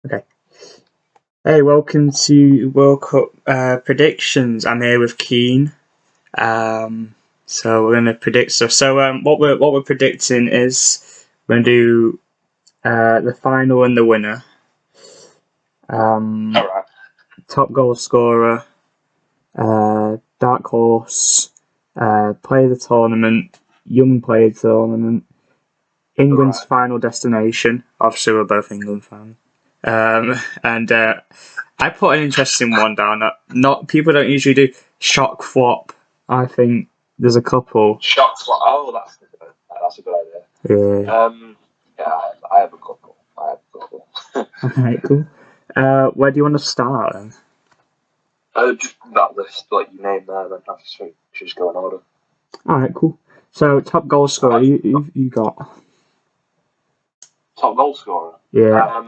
Okay. Hey, welcome to World Cup predictions. I'm here with Keane. So we're gonna predict stuff. What we're predicting is we're gonna do the final and the winner. All right. Top goal scorer, dark horse, player of the tournament, young player of the tournament, England's Right. final destination. Obviously, we're both England fans. And I put an interesting one down that not people don't usually do. Shock flop. I think there's a couple. Shot clock. Oh, that's a good idea. Yeah. Yeah, I have a couple. Alright, cool. Where do you want to start then? Just that list, like you named there, then I should just go in order. Alright, cool. So top goal scorer, you got. Top goal scorer. Yeah.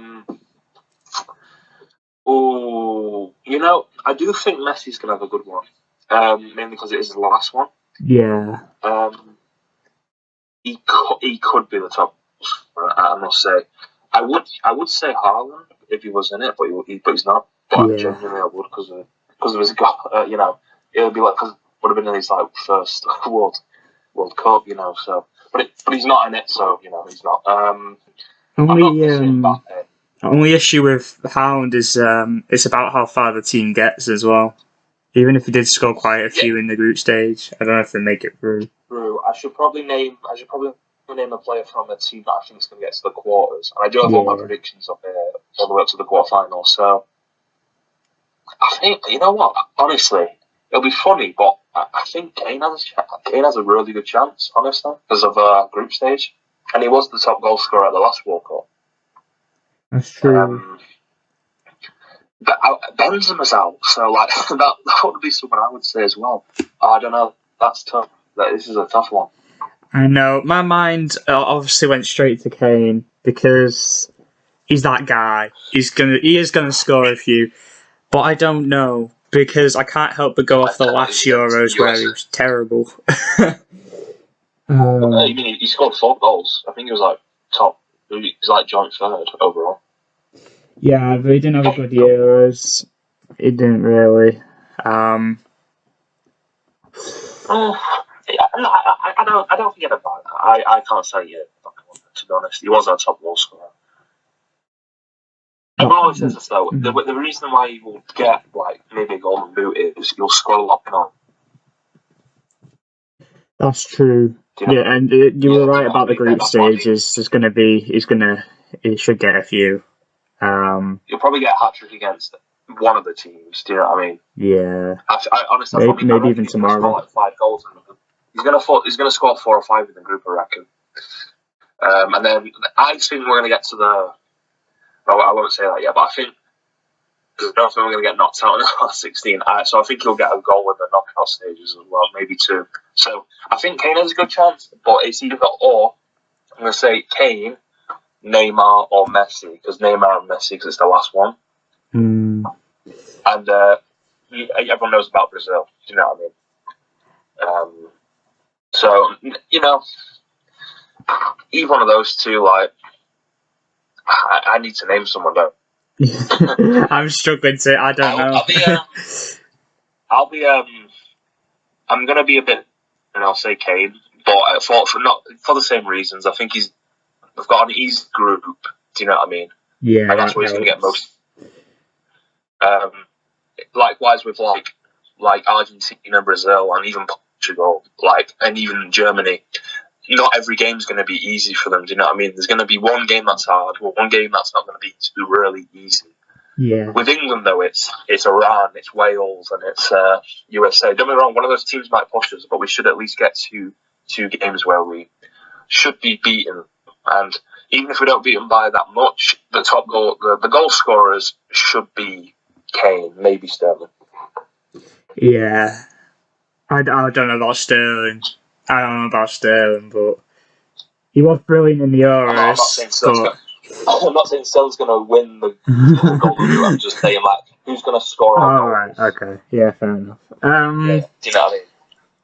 I do think Messi's gonna have a good one. Mainly because it is the last one. Yeah. He could be the top scorer, I must say. I would say Haaland if he was in it, but he's not. But Yeah. genuinely, I would because of his goal. It would be like because would have been in his first World Cup. So but he's not in it, so he's not. I'm not missing Mbappe. Only issue with Hound is it's about how far the team gets as well. Even if he did score quite a few in the group stage, I don't know if they make it through. I should probably name a player from a team that I think is going to get to the quarters. And I do have all my predictions up there all the way up to the quarterfinals. So I think what? Honestly, it'll be funny, but I think Kane has a really good chance, honestly, because of group stage, and he was the top goal scorer at the last World Cup. That's true. But Benzema's out, so that would be someone I would say as well. I don't know. That's tough. This is a tough one. I know. My mind obviously went straight to Kane because he's that guy. He is gonna score a few, but I don't know because I can't help but go off the last Euros where he was terrible. You mean he scored 4 goals? I think he was top. He was joint third overall. Yeah, but he didn't have a good Euros. He didn't really. I don't think he had a bad. I can't say yet. To be honest, he was our top goal scorer. Everyone always says this though. The reason why he will get maybe a golden boot is he'll score a lot penalties. That's true. Yeah, and you were right about the group stages. He should get a few. He'll probably get a hat trick against one of the teams. Do you know what I mean? Yeah. I honestly, maybe even tomorrow. Score 5 goals. He's gonna score 4 or 5 in the group, I reckon. And then I think we're gonna get to the. Well, I won't say that yet, but I think we're going to get knocked out in the last 16. So I think he'll get a goal in the knockout stages as well, maybe 2. So I think Kane has a good chance, but it's either or. I'm going to say Kane, Neymar, or Messi, because Neymar and Messi, because it's the last one. Mm. And everyone knows about Brazil. Do you know what I mean? So either one of those two, I need to name someone though. I'm struggling to. I don't know. I'm gonna be a bit, and I'll say Kane, but for the same reasons. I think we've got an easy group. Do you know what I mean? Yeah, and that's where he's gonna get most. Likewise with Argentina, Brazil, and even Portugal, and even Germany. Not every game's going to be easy for them. Do you know what I mean? There's going to be one game that's hard, one game that's not going to be really easy. Yeah. With England, though, it's Iran, it's Wales, and it's USA. Don't get me wrong, one of those teams might push us, but we should at least get to 2 games where we should be beaten. And even if we don't beat them by that much, the goal scorers should be Kane, maybe Sterling. Yeah. I don't know about Sterling. But he was brilliant in the Euros. I'm not saying Sterling's going to win the Golden Boot. I'm just saying, who's going to score our goals? Right, okay. Yeah, fair enough. Do you know what I mean?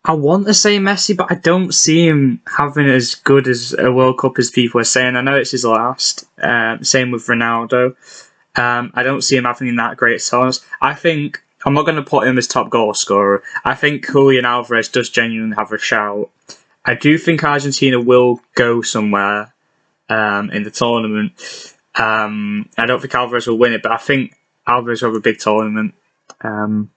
I want to say Messi, but I don't see him having as good as a World Cup as people are saying. I know it's his last. Same with Ronaldo. I don't see him having that great songs. I think I'm not going to put him as top goal scorer. I think Julian Alvarez does genuinely have a shout. I do think Argentina will go somewhere in the tournament. I don't think Alvarez will win it, but I think Alvarez will have a big tournament. I'm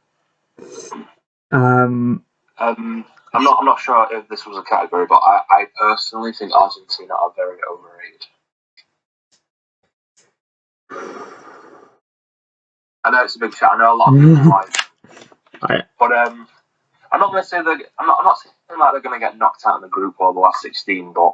not sure if this was a category, but I personally think Argentina are very overrated. I know it's a big chat. I know a lot of people like, but I'm not going to say that. I'm not saying like they're going to get knocked out in the group or the last 16. But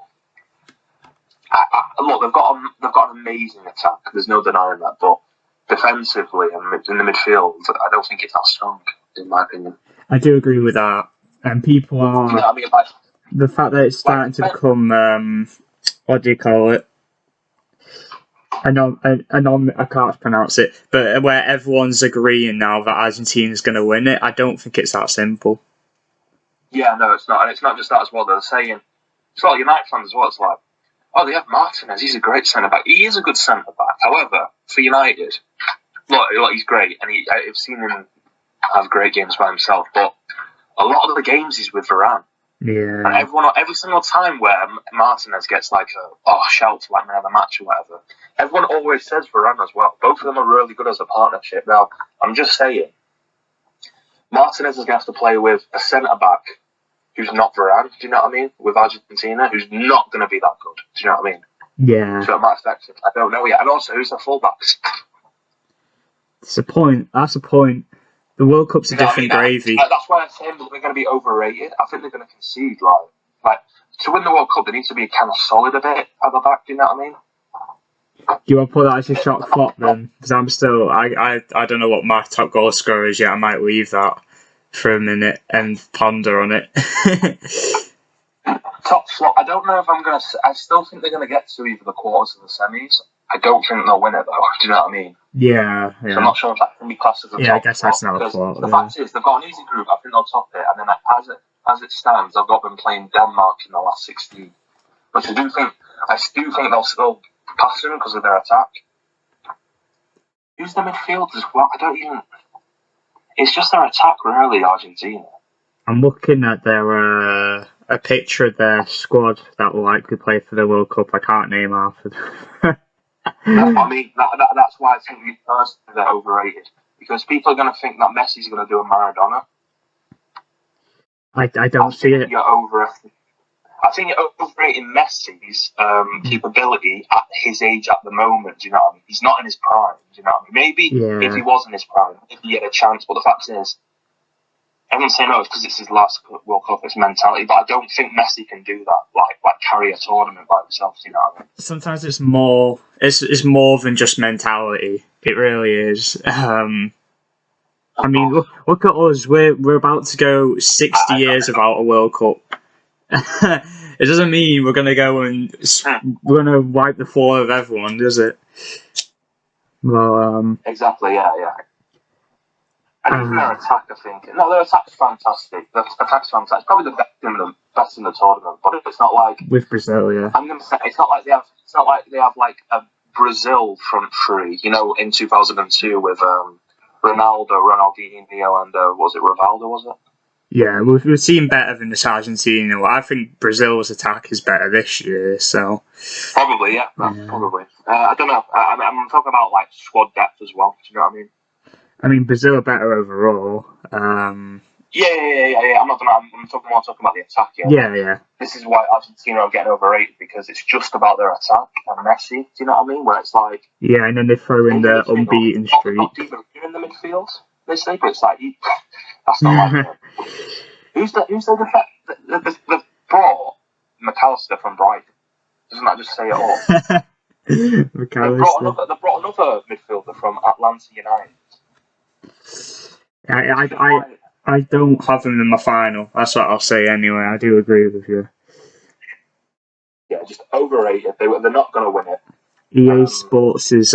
look, they've got an amazing attack. There's no denying that. But defensively and in the midfield, I don't think it's that strong, in my opinion. I do agree with that. And people are... You know what I mean? Like, the fact that it's starting to become... what do you call it? I can't pronounce it. But where everyone's agreeing now that Argentina's going to win it, I don't think it's that simple. Yeah, no, it's not. And it's not just that as well. They're saying... It's like United fans as well. It's like, oh, they have Martinez. He's a great centre-back. He is a good centre-back. However, for United, look, he's great. And I've seen him have great games by himself. But a lot of the games he's with Varane. Yeah. And every single time where Martinez gets like a shout to like man of the match or whatever, everyone always says Varane as well. Both of them are really good as a partnership. Now, I'm just saying, Martinez is going to have to play with a centre-back who's not Varane, do you know what I mean? With Argentina, who's not going to be that good, do you know what I mean? Yeah. So it might affect him. I don't know yet. And also, who's the fullbacks? That's a point. The World Cup's a different gravy. That's why I'm saying they're going to be overrated. I think they're going to concede. Like to win the World Cup, they need to be kind of solid a bit at the back. Do you know what I mean? Do you want to put that as a shock flop then? Because I'm still, I don't know what my top goal scorer is yet. I might leave that for a minute and ponder on it. Top flop. I don't know if I'm going to. I still think they're going to get to either the quarters or the semis. I don't think they'll win it though. Do you know what I mean? Yeah. So I'm not sure if that can be classed as a top. Yeah, I guess that's not a flop. The fact is, they've got an easy group. I think they'll top it. And then as it stands, I've got them playing Denmark in the last 16. But I do think they'll still pass them because of their attack. Who's the midfield as well? I don't even. It's just their attack, really, Argentina. I'm looking at their a picture of their squad that will likely play for the World Cup. I can't name half of them. That's what I mean. That's why I think personally they're overrated. Because people are going to think that Messi's going to do a Maradona. I don't see it. I think you're overrating Messi's capability at his age at the moment. Do you know what I mean? He's not in his prime. Do you know what I mean? Maybe if he was in his prime, maybe he had a chance. But the fact is, everyone's saying no, it's because it's his last World Cup. It's mentality, but I don't think Messi can do that. Like carry a tournament by himself. Do you know what I mean? Sometimes it's more. It's more than just mentality. It really is. I mean, look at us. We're about to go 60 years without a World Cup. It doesn't mean we're gonna go and we're gonna wipe the floor of everyone, does it? Well, exactly. Yeah. And even their attack, I think. No, their attack's fantastic. Their attack's fantastic. It's probably the best in the tournament. But it's not like with Brazil, yeah. I'm gonna say it's not like they have. It's not like they have like a Brazil front three. You know, in 2002 with Ronaldo, Ronaldinho, and was it Rivaldo? Was it? Yeah, we've seen better than this Argentina. I think Brazil's attack is better this year, so... Probably, yeah. Probably. I don't know. I'm talking about, like, squad depth as well. Do you know what I mean? I mean, Brazil are better overall. Yeah. I'm talking about the attack, Yeah. This is why Argentina are getting overrated, because it's just about their attack and Messi. Do you know what I mean? Where it's like... Yeah, and then they throw in the unbeaten streak. Not even in the midfield. They say, but it's like... That's not like it. Who's the brought McAllister from Brighton? Doesn't that just say it all? McAllister. They brought another midfielder from Atlanta United. I don't have them in my final. That's what I'll say anyway. I do agree with you. Yeah, just overrated. They're not going to win it. EA Sports'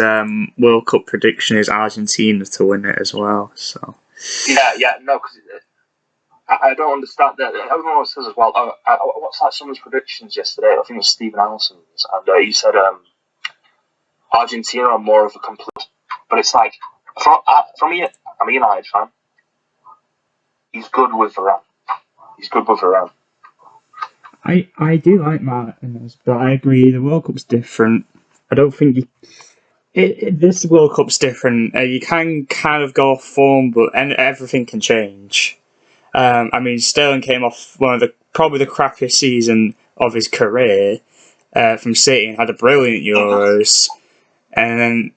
World Cup prediction is Argentina to win it as well. So. Yeah, no, because I don't understand that. Everyone always says as well. I watched someone's predictions yesterday. I think it was Stephen Allison's, and he said Argentina are more of a complete But it's like, from me, I'm a United fan. He's good with Varane. I do like Martinez, but I agree the World Cup's different. I don't think this World Cup's different. You can kind of go off form, but everything can change. I mean, Sterling came off probably the crappiest season of his career from City and had a brilliant Euros. And then,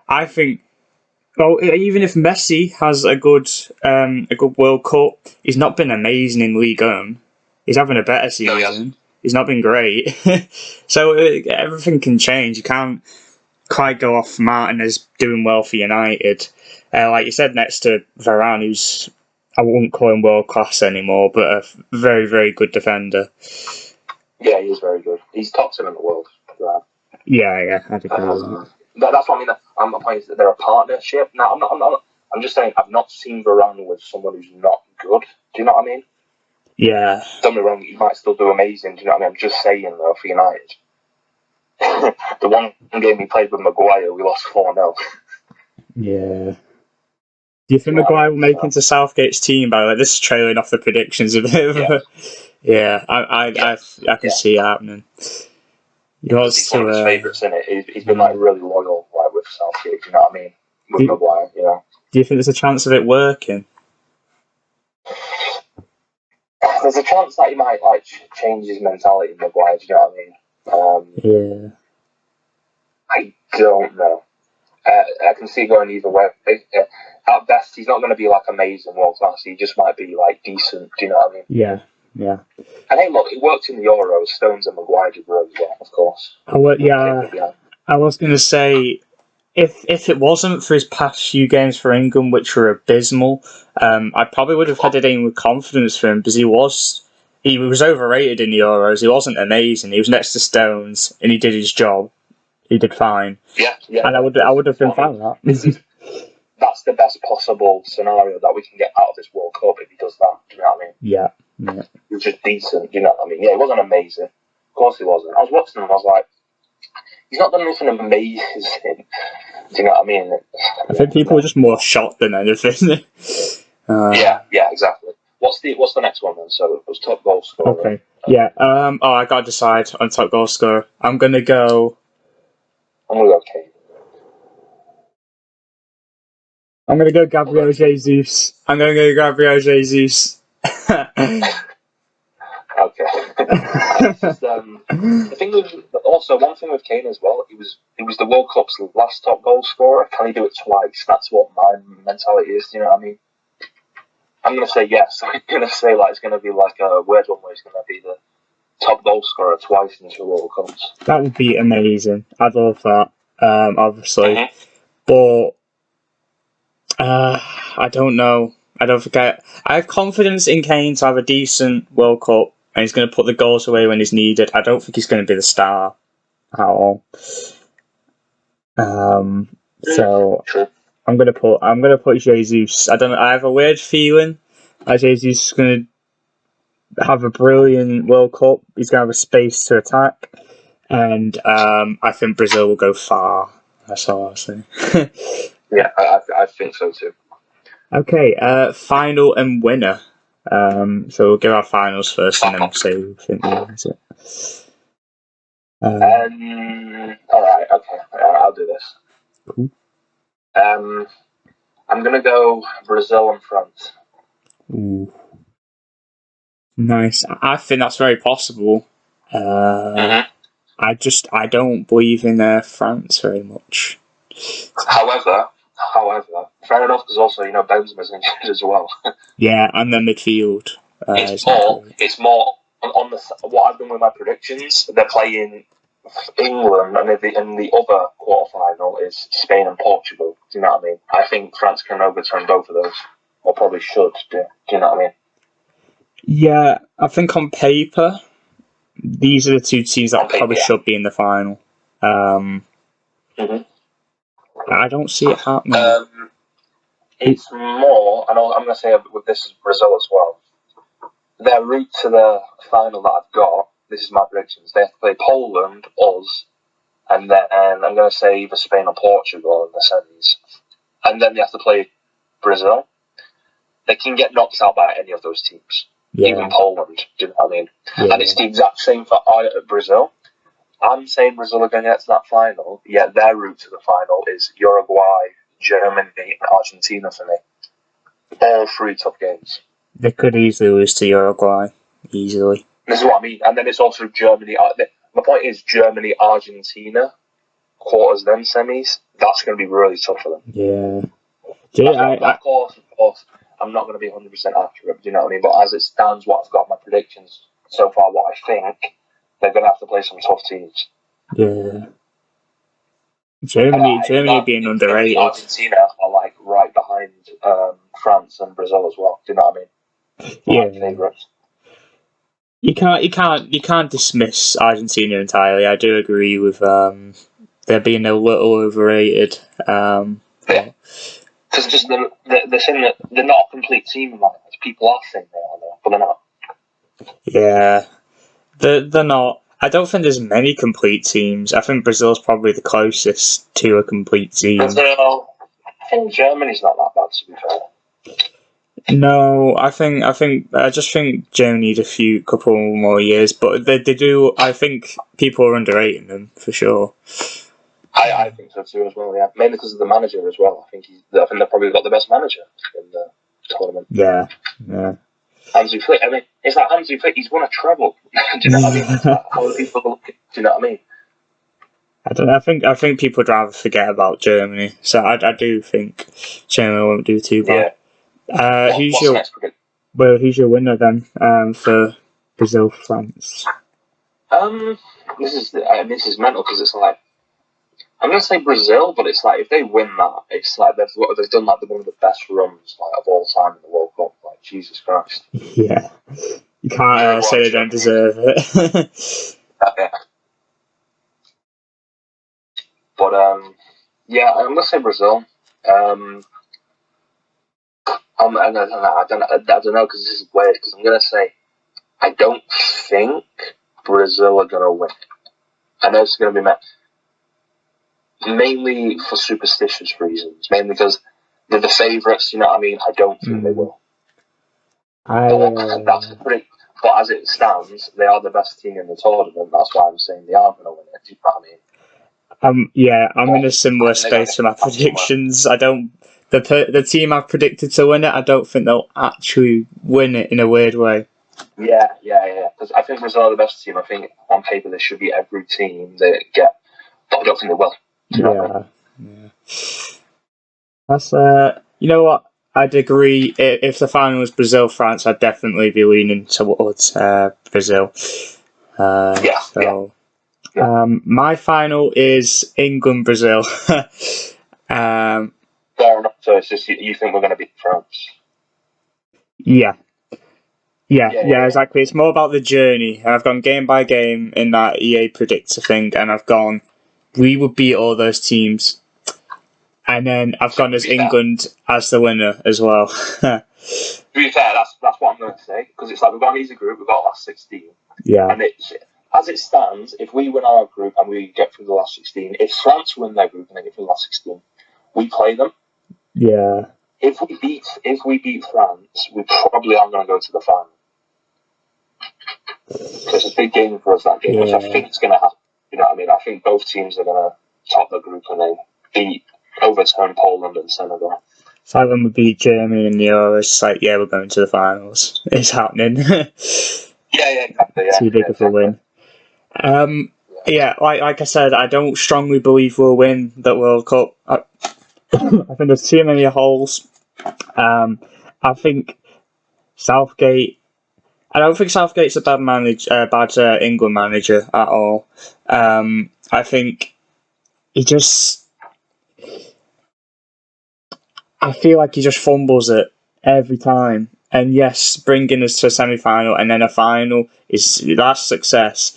I think, well, even if Messi has a good World Cup, he's not been amazing in League One. He's having a better season. No, he hasn't. He's not been great. So everything can change. You can't quite go off Martinez doing well for United. Like you said, next to Varane, who's, I wouldn't call him world class anymore, but a very, very good defender. Yeah, he is very good. He's top 10 in the world. Yeah, I'd agree with that. That's what I mean. I'm pointing that they're a partnership. Now, I'm just saying I've not seen Varane with someone who's not good. Do you know what I mean? Yeah. Don't get me wrong, he might still do amazing. Do you know what I mean? I'm just saying though, for United, the one game he played with Maguire, we lost 4-0. Yeah. Do you think Maguire will make into Southgate's team? By the way, this is trailing off the predictions a bit. Yeah, I can see it happening. He's one of his favourites, isn't it? He's been like really loyal, like with Southgate. Do you know what I mean? With Maguire, Do you think there's a chance of it working? There's a chance that he might like change his mentality, Maguire. Do you know what I mean? Yeah. I don't know. I can see it going either way. At best, he's not going to be like amazing world class. He just might be like decent. Do you know what I mean? Yeah. And hey, look, it worked in the Euros. Stones and Maguire did really well, of course. I was going to say, if it wasn't for his past few games for England, which were abysmal, I probably would have headed in with confidence for him because he was overrated in the Euros. He wasn't amazing. He was next to Stones and he did his job. He did fine. Yeah. And I would have been fine with that. That's the best possible scenario that we can get out of this World Cup if he does that. Do you know what I mean? Yeah. He was just decent. Do you know what I mean? Yeah, it wasn't amazing. Of course he wasn't. I was watching him. I was like, he's not done anything amazing. Do you know what I mean? I think people were just more shocked than anything. Yeah, exactly. What's the next one then? So it was top goal scorer. Okay. Yeah. I got to decide on top goal scorer. I'm gonna go Keane. I'm gonna go Gabriel Jesus. Okay. The thing with also one thing with Keane as well, he was the World Cup's last top goal scorer. Can he do it twice? That's what my mentality is. Do you know what I mean? I'm gonna say yes. I'm gonna say like it's gonna be like a weird one where he's gonna be the top goal scorer twice in 2 World Cups. That would be amazing. I'd love that. Obviously, but I don't know. I don't think I have confidence in Kane to have a decent World Cup, and he's going to put the goals away when he's needed. I don't think he's going to be the star at all. So True. I'm gonna put Jesus. I don't know. I have a weird feeling that Jesus is going to have a brilliant World Cup. He's going to have a space to attack, and I think Brazil will go far. That's all I'll say. Yeah, I think so too. Okay, final and winner. So we'll give our finals first, and then we'll say who we think wins it. All right, okay, I'll do this. Cool. I'm gonna go Brazil and France. Ooh. Nice. I think that's very possible. I don't believe in France very much. However, fair enough, because also Benzema's injured as well. Yeah, and the midfield. It's more on the what I've done with my predictions. They're playing England, and the other quarterfinal is Spain and Portugal. Do you know what I mean? I think France can overturn both of those, or probably should. Do you know what I mean? Yeah, I think on paper, these are the two teams that probably should be in the final. I don't see it happening. It's more, and I'm going to say with this is Brazil as well. Their route to the final that I've got, this is my predictions. They have to play Poland, us, and then I'm going to say either Spain or Portugal in the semis, and then they have to play Brazil. They can get knocked out by any of those teams, even Poland. Do you know what I mean? Yeah. And it's the exact same for Brazil. I'm saying Brazil are going to get to that final, yet their route to the final is Uruguay, Germany, and Argentina for me. All three tough games. They could easily lose to Uruguay. Easily. This is what I mean. And then it's also Germany. My point is Germany, Argentina, quarters, then semis. That's going to be really tough for them. Yeah. Of course, I'm not going to be 100% accurate, do you know what I mean? But as it stands, what I've got my predictions so far, what I think, they're going to have to play some tough teams. Yeah. Germany being underrated. Argentina are like right behind France and Brazil as well. Do you know what I mean? Yeah. Favourites. You can't dismiss Argentina entirely. I do agree with they're being a little overrated. Yeah. Because just they're saying that they're not a complete team. Like people are saying they are, but they're not. Yeah, they're not. I don't think there's many complete teams. I think Brazil's probably the closest to a complete team. Brazil, I think Germany's not that bad, to be fair. No, I just think Germany need a couple more years, but they do. I think people are underrating them for sure. I think so too as well. Yeah, mainly because of the manager as well. I think they've probably got the best manager in the tournament. Yeah. Hansi Flick. I mean, it's like Hansi Flick. He's won a treble. Do you know what I mean? It's like, how are people looking? Do you know what I mean? I don't know. I think people would rather forget about Germany. So I do think Germany won't do too bad. Yeah. What's next? Who's your winner then for Brazil France? This is mental because it's like I'm gonna say Brazil, but it's like if they win that, it's like they've done like one of the best runs like of all time in the World Cup. Like Jesus Christ. Yeah, you can't say they don't deserve it. Yeah. But yeah, I'm gonna say Brazil. I don't know because this is weird because I'm gonna say I don't think Brazil are gonna win. I know it's gonna be mainly for superstitious reasons, mainly because they're the favourites. You know what I mean? I don't think they will. But as it stands, they are the best team in the tournament. That's why I'm saying they are going to win it. Do you know what I mean? Yeah, I'm in a similar space for my predictions. I don't. The team I've predicted to win it, I don't think they'll actually win it in a weird way. Yeah. Because I think Brazil are the best team. I think on paper they should be every team they get, but I don't think they will. Yeah. That's you know what? I'd agree. If the final was Brazil France, I'd definitely be leaning towards Brazil. My final is England Brazil. Fair enough. So it's just you think we're going to beat France? Yeah, exactly. It's more about the journey. I've gone game by game in that EA predictor thing, and I've gone, we would beat all those teams. And then I've gone as England as the winner as well. To be fair, that's what I'm going to say, because it's like we've got an easy group, we've got last 16. Yeah. And as it stands, if we win our group and we get through the last 16, if France win their group and they get through the last 16, we play them. Yeah. If we beat France, we probably aren't going to go to the final. So it's a big game for us, that game, which I think is going to happen. You know what I mean? I think both teams are going to top the group and then overturn Poland and Senegal. It's like when we beat Germany in the Euros, it's like, we're going to the finals. It's happening. Exactly. Too big of a win. Like I said, I don't strongly believe we'll win the World Cup. I think there's too many holes. I think Southgate. I don't think Southgate's a bad England manager at all. I think he just. I feel like he just fumbles it every time. And yes, bringing us to a semi-final and then a final that's success.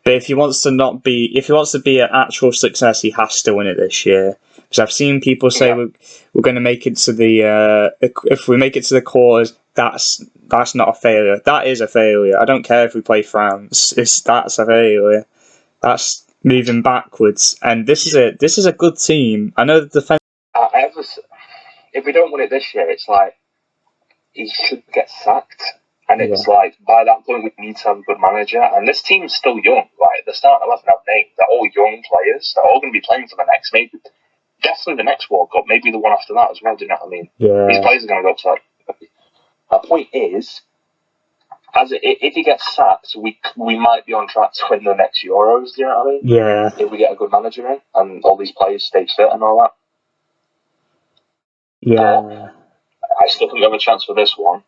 But if he wants to be an actual success, he has to win it this year. Because I've seen people say we're going to make it to the if we make it to the quarters, that's not a failure. That is a failure. I don't care if we play France. That's a failure. That's moving backwards. And this is a good team. I know the defense. If we don't win it this year, it's like he should get sacked. And it's like, by that point, we need to have a good manager. And this team's still young. Like, the starting 11 have names. They're all young players. They're all going to be playing for the next, maybe, definitely the next World Cup, maybe the one after that as well. Do you know what I mean? Yeah. These players are going to go to that. My point is, if he gets sacked, we might be on track to win the next Euros. Do you know what I mean? Yeah. If we get a good manager in and all these players stay fit and all that. Yeah. I still think we have a chance for this one.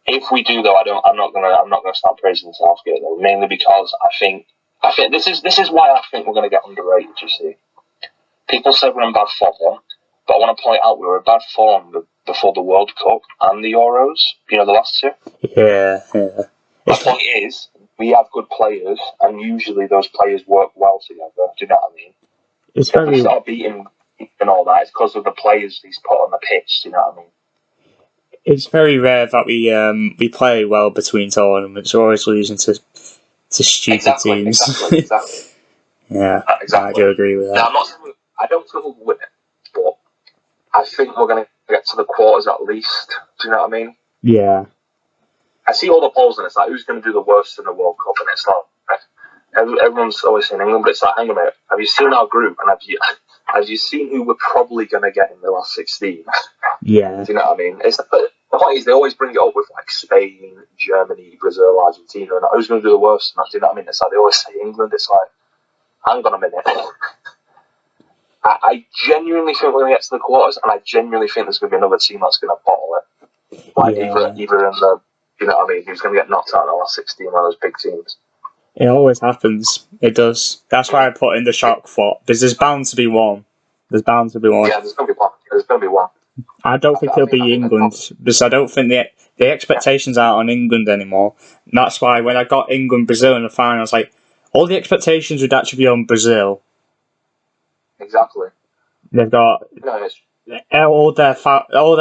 If we do, though, I'm not gonna start praising Southgate though. Mainly because I think this is why I think we're gonna get underrated. You see, people said we're in bad form, but I want to point out we were in bad form before the World Cup and the Euros. You know, the last two. Yeah. My point is, we have good players, and usually those players work well together. Do you know what I mean? It's if we start beating and all that, it's because of the players he's put on the pitch. Do you know what I mean? It's very rare that we play well between tournaments. We're always losing to stupid teams. Exactly. Yeah, exactly. I do agree with that. Now, I don't think we'll win it, but I think we're going to get to the quarters at least. Do you know what I mean? Yeah. I see all the polls and it's like, who's going to do the worst in the World Cup? And it's like, everyone's always saying England, but it's like, hang on a minute, have you seen our group? And have you seen who we're probably going to get in the last 16? Yeah. Do you know what I mean? The point is, they always bring it up with like Spain, Germany, Brazil, Argentina, and who's going to do the worst? And do you know what I mean? It's like they always say England. It's like, hang on a minute. I genuinely think we're going to get to the quarters, and I genuinely think there's going to be another team that's going to bottle it. Like either in the, you know what I mean? Who's going to get knocked out in the last 16? One of those big teams. It always happens. It does. That's why I put in the shock thought, because there's bound to be one. Yeah, there's going to be one. I don't think it'll be England, because I don't think the expectations aren't on England anymore. And that's why when I got England-Brazil in the final, I was like, all the expectations would actually be on Brazil. Exactly. They've got all their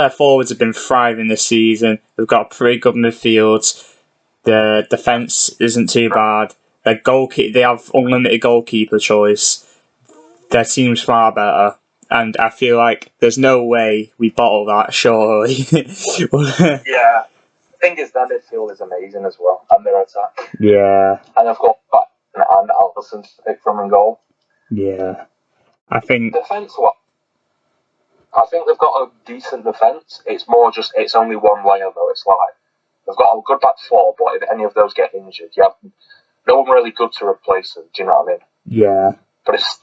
forwards have been thriving this season. They've got pretty good midfields. The defence isn't too bad. They have unlimited goalkeeper choice. Their team's far better. And I feel like there's no way we bottle that, surely. Yeah. The thing is, their midfield is amazing as well, and their attack. Yeah. And they've got and Alisson to pick from in goal. Yeah. I think defence-wise, I think they've got a decent defence. It's more just, it's only one layer though. It's like, they've got a good back four, but if any of those get injured, you have no one really good to replace them. Do you know what I mean? Yeah. But it's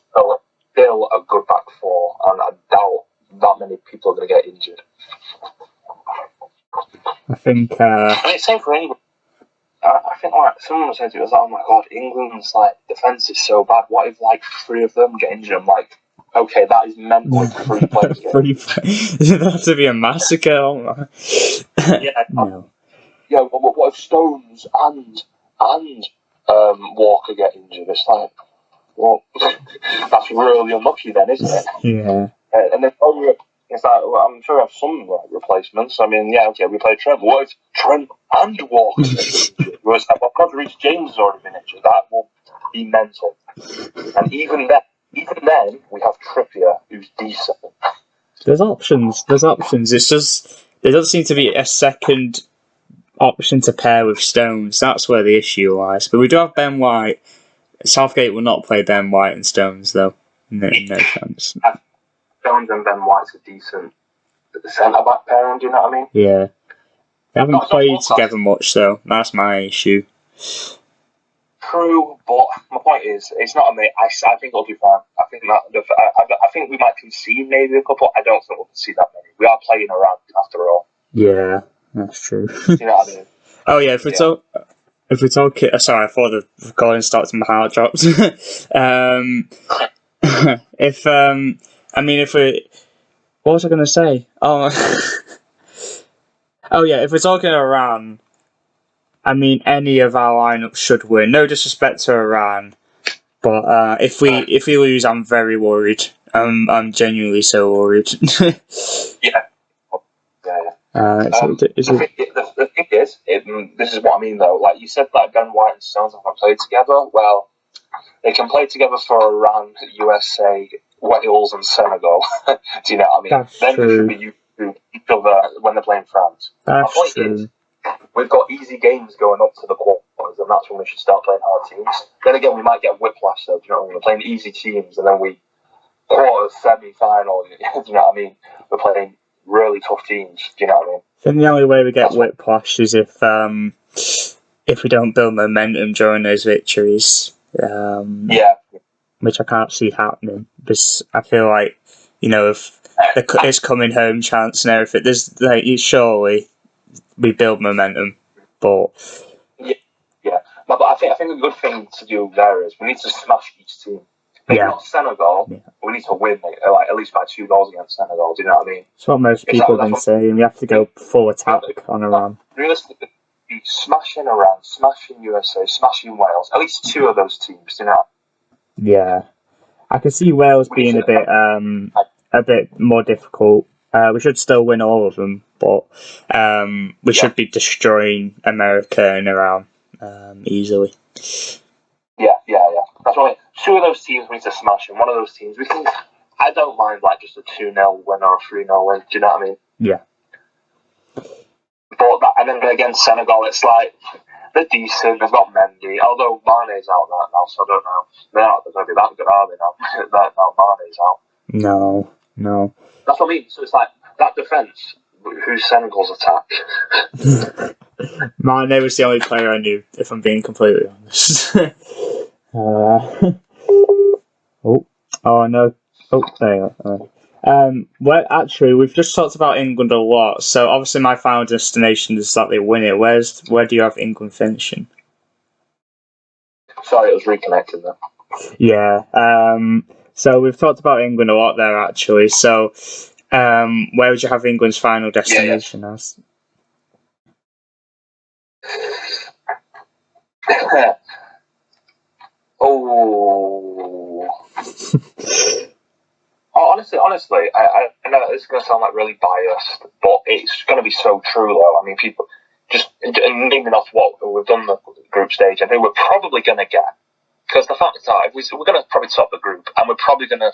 still a good back four, and I doubt that many people are going to get injured. I think. It's same for England. I think like someone was saying to me, oh my god, England's like defence is so bad. What if like 3 of them get injured? I'm like, okay, that is mental. 3 players. Does it have to be a massacre? Yeah. No. Yeah. What if Stones and Walker get injured? It's like, well, that's really unlucky then, isn't it? Yeah. And then it's like, well, I'm sure I have some replacements. I mean, yeah, okay, we played Trent. What if Trent and Walker get injured? Whereas, well, because Reece James has already been injured, that will be mental. And even then, we have Trippier, who's decent. There's options. It's just there doesn't seem to be a second option to pair with Stones. That's where the issue lies. But we do have Ben White. Southgate will not play Ben White and Stones, though. No chance. Stones and Ben White's a decent centre-back pairing, do you know what I mean? Yeah. They haven't played together much, though. That's my issue. True, but my point is, it's not a mate. I think it'll be fine. I think we might concede maybe a couple. I don't think we'll concede that many. We are playing around after all. Yeah, that's true. You know what I mean? Oh yeah, if we talk, sorry, I thought the recording started and my heart dropped. What was I going to say? Oh yeah, if we're talking Iran, I mean any of our lineups should win. No disrespect to Iran, but if we lose, I'm very worried. I'm genuinely so worried. Yeah. The thing is, this is what I mean though. Like you said, like Ben White and Stones haven't played together. Well, They can play together for Iran, USA, Wales, and Senegal. Do you know what I mean? That's then true. they should be used to each other when they're playing France. That's My point true. is, we've got easy games going up to the quarters, and that's when we should start playing hard teams. Then again, we might get whiplash, though. Do you know what I mean? We're playing easy teams, and then we quarters, semi-final. Do you know what I mean? We're playing really tough teams. Do you know what I mean? I think the only way we get whiplash is if we don't build momentum during those victories. Yeah. Which I can't see happening. Because I feel like, if it's coming home chance and everything, there's surely we build momentum, but yeah. But I think a good thing to do there is we need to smash each team. Maybe not Senegal. Yeah. We need to win, like at least by 2 goals against Senegal. Do you know what I mean? That's what most people have been saying. We have to go full attack on Iran. Realistically, smashing Iran, smashing USA, smashing Wales. At least 2 of those teams. Do you know? Yeah, I can see Wales being a bit more difficult. We should still win all of them, but we should be destroying America and Iran easily. Yeah. That's what I mean. 2 of those teams we need to smash, and one of those teams we can. I don't mind like just a 2-0 win or a 3-0 win. Do you know what I mean? Yeah. But and then against Senegal, it's like they're decent. They've got Mendy, although Mane's out right now, so I don't know. They're not going to be that good, are they now? Now Mane's out. No. That's what I mean. So it's like that defence. Who's Senegal's attack? Mane was the only player I knew, if I'm being completely honest. Oh no. Oh, there you go. Well, actually, we've just talked about England a lot. So obviously, my final destination is that they win it. Where do you have England finishing? Sorry, it was reconnecting there. Yeah. So we've talked about England a lot there, actually. So, where would you have England's final destination as? Honestly, I know it's going to sound like really biased, but it's going to be so true, though. I mean, people just naming off what we've done the group stage and who we're probably going to get. Because the fact is that we're going to probably top the group, and we're probably going to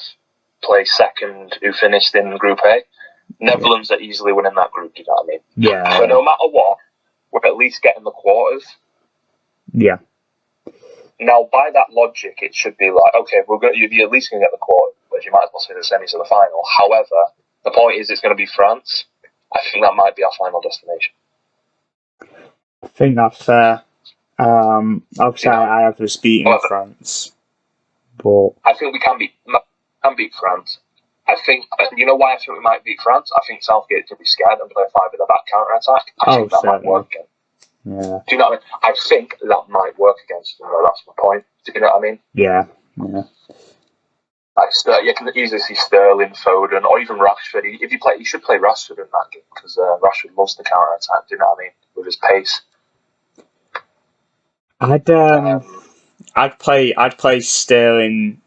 play second, who finished in Group A. Netherlands are easily winning that group, you know what I mean? Yeah. So no matter what, we're at least getting the quarters. Yeah. Now, by that logic, it should be like, okay, you're at least going to get the quarters. You might as well say the semis or the final. However, the point is it's going to be France. I think that might be our final destination. I think that's fair. Obviously, I have us beating France, but I think we can beat France. I think you know why I think we might beat France. I think Southgate's going to be scared and play a 5 at the back counter attack. I think that might work. Yeah. Do you know what I mean? I think that might work against them. That's my point. Do you know what I mean? Yeah. Like you can easily see Sterling, Foden, or even Rashford. You should play Rashford in that game because Rashford loves the counter attack. Do you know what I mean? With his pace. I'd play Sterling,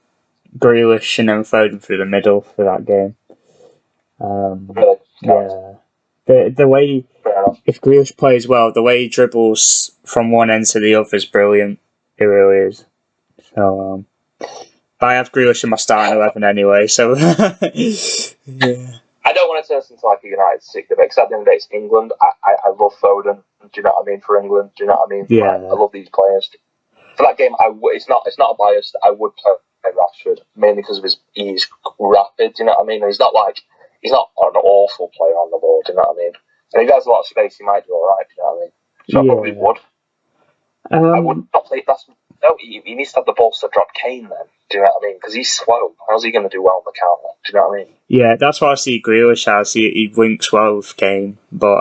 Grealish, and then Foden through the middle for that game. Really? Yeah. The way if Grealish plays well, the way he dribbles from one end to the other is brilliant. It really is. So I have Grealish in my starting 11 anyway. So yeah. I don't want to turn this into like a United stick debate because at the end of the day, it's England. I love Foden. Do you know what I mean for England? Do you know what I mean? Yeah. I love these players. For that game, it's not a bias. I would play Rashford mainly because of he's rapid. Do you know what I mean? And he's not an awful player on the ball. Do you know what I mean? And if he has a lot of space, he might do all right. Do you know what I mean? So I probably would. I would not play. He needs to have the balls to drop Kane then. Do you know what I mean? Because he's slow. How's he going to do well on the counter? Do you know what I mean? Yeah, that's what I see Grealish as. He winks well with Kane. But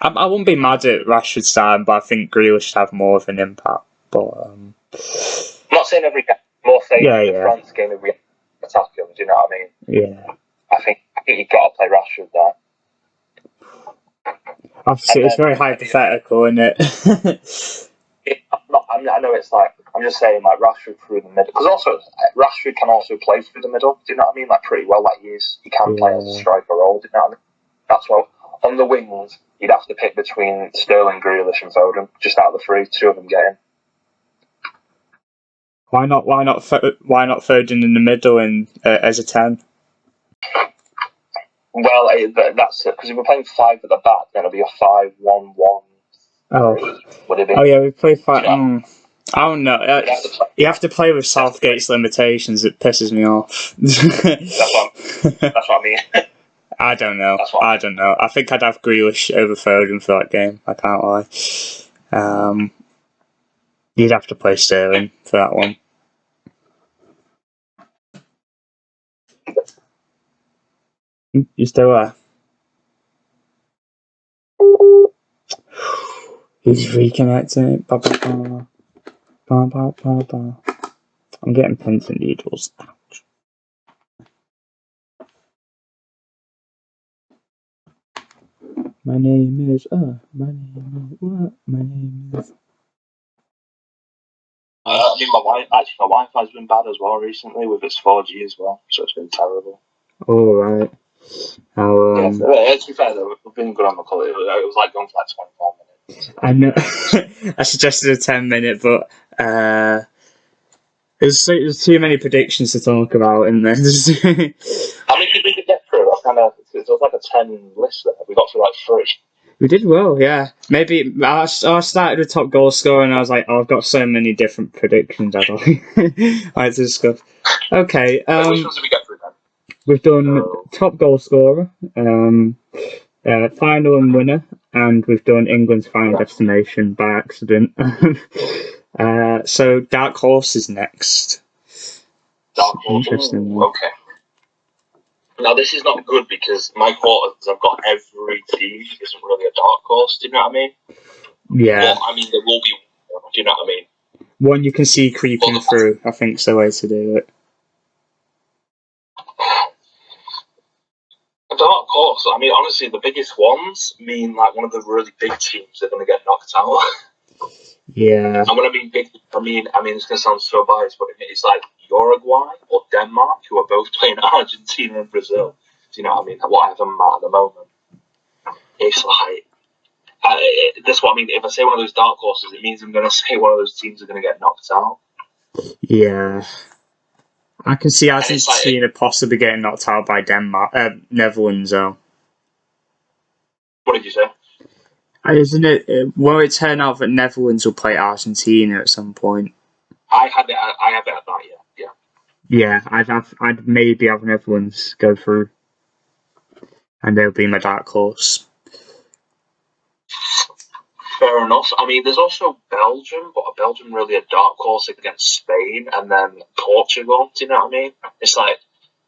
I wouldn't be mad at Rashford's time, but I think Grealish should have more of an impact. But I'm not saying every game. More saying the France game if we attack him. Do you know what I mean? Yeah. I think you've got to play Rashford there. Obviously, it's very hypothetical, isn't it? I know it's like I'm just saying like Rashford through the middle because also Rashford can also play through the middle. Do you know what I mean? Like pretty well. Like he can play as a striker role. Do you know what I mean? That's what on the wings you'd have to pick between Sterling, Grealish, and Foden. Just out of the 3, 2 of them get in. Why not? Why not? Why not Foden in the middle and as a 10? Well, that's it. Because if we're playing 5 at the back, then it'll be a 5-1-1. Oh, Would it be? oh yeah, we play 5. Yeah. I don't know. You have to play with Southgate's limitations. It pisses me off. That's what I mean. I don't know. I don't know. I think I'd have Grealish over Foden for that game. I can't lie. You'd have to play Sterling for that one. You still there? He's reconnecting. I'm getting pins and needles. Ouch. My name is. My name is. I mean, my Wi-Fi's been bad as well recently with its 4G as well, so it's been terrible. Oh right. Yeah, to be fair though, we've been good on the call. It was like going for like 25 minutes. I know. I suggested a 10-minute, but there's too many predictions to talk about in there. How many did we get through? It was like a 10 list there. We got through like 3. We did well, yeah. Maybe I started with top goal scorer, and I was like, oh, I've got so many different predictions I'd like to discuss. Okay. Which ones did we get through then? We've done top goal scorer, final and winner, and we've done England's final destination by accident. So dark horse is next. Dark horse. Interesting. Okay. Now this is not good because my quarters I've got every team isn't really a dark horse. Do you know what I mean? Yeah. Well, I mean there will be. Do you know what I mean? One you can see creeping through. I think is the way to do it. A dark horse. I mean, honestly, the biggest ones mean like one of the really big teams are going to get knocked out. Yeah. And when I mean big, I mean it's going to sound so biased, but it's like Uruguay or Denmark, who are both playing Argentina and Brazil. Do you know what I mean? What I have them at the moment. It's like, that's what I mean. If I say one of those dark horses, it means I'm going to say one of those teams are going to get knocked out. Yeah. I can see Argentina possibly getting knocked out by Netherlands, though. What did you say? Isn't it? Will it turn out that Netherlands will play Argentina at some point? I have it at that. Yeah. Yeah, I'd maybe have Netherlands go through, and they'll be my dark horse. Fair enough. I mean, there's also Belgium, but are Belgium really a dark horse against Spain and then Portugal? Do you know what I mean? It's like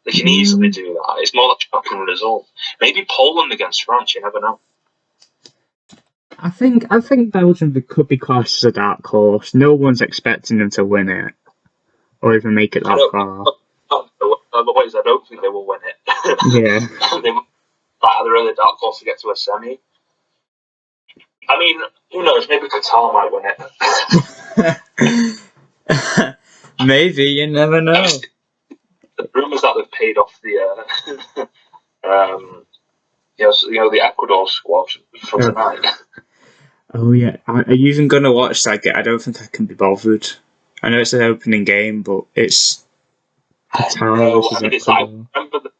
they can easily do that. It's more like a shocking result. Maybe Poland against France. You never know. I think Belgium could be classed as a dark horse. No one's expecting them to win it or even make it that far. Otherwise, I don't think they will win it. Yeah. Are they really a dark horse to get to a semi? I mean, who knows? Maybe Qatar might win it. Maybe, you never know. The rumours that they've paid off the the Ecuador squad for tonight. Oh yeah, are you even gonna watch that game? I don't think I can be bothered. I know it's an opening game, but it's Qatar versus Ecuador. It's like, I remember the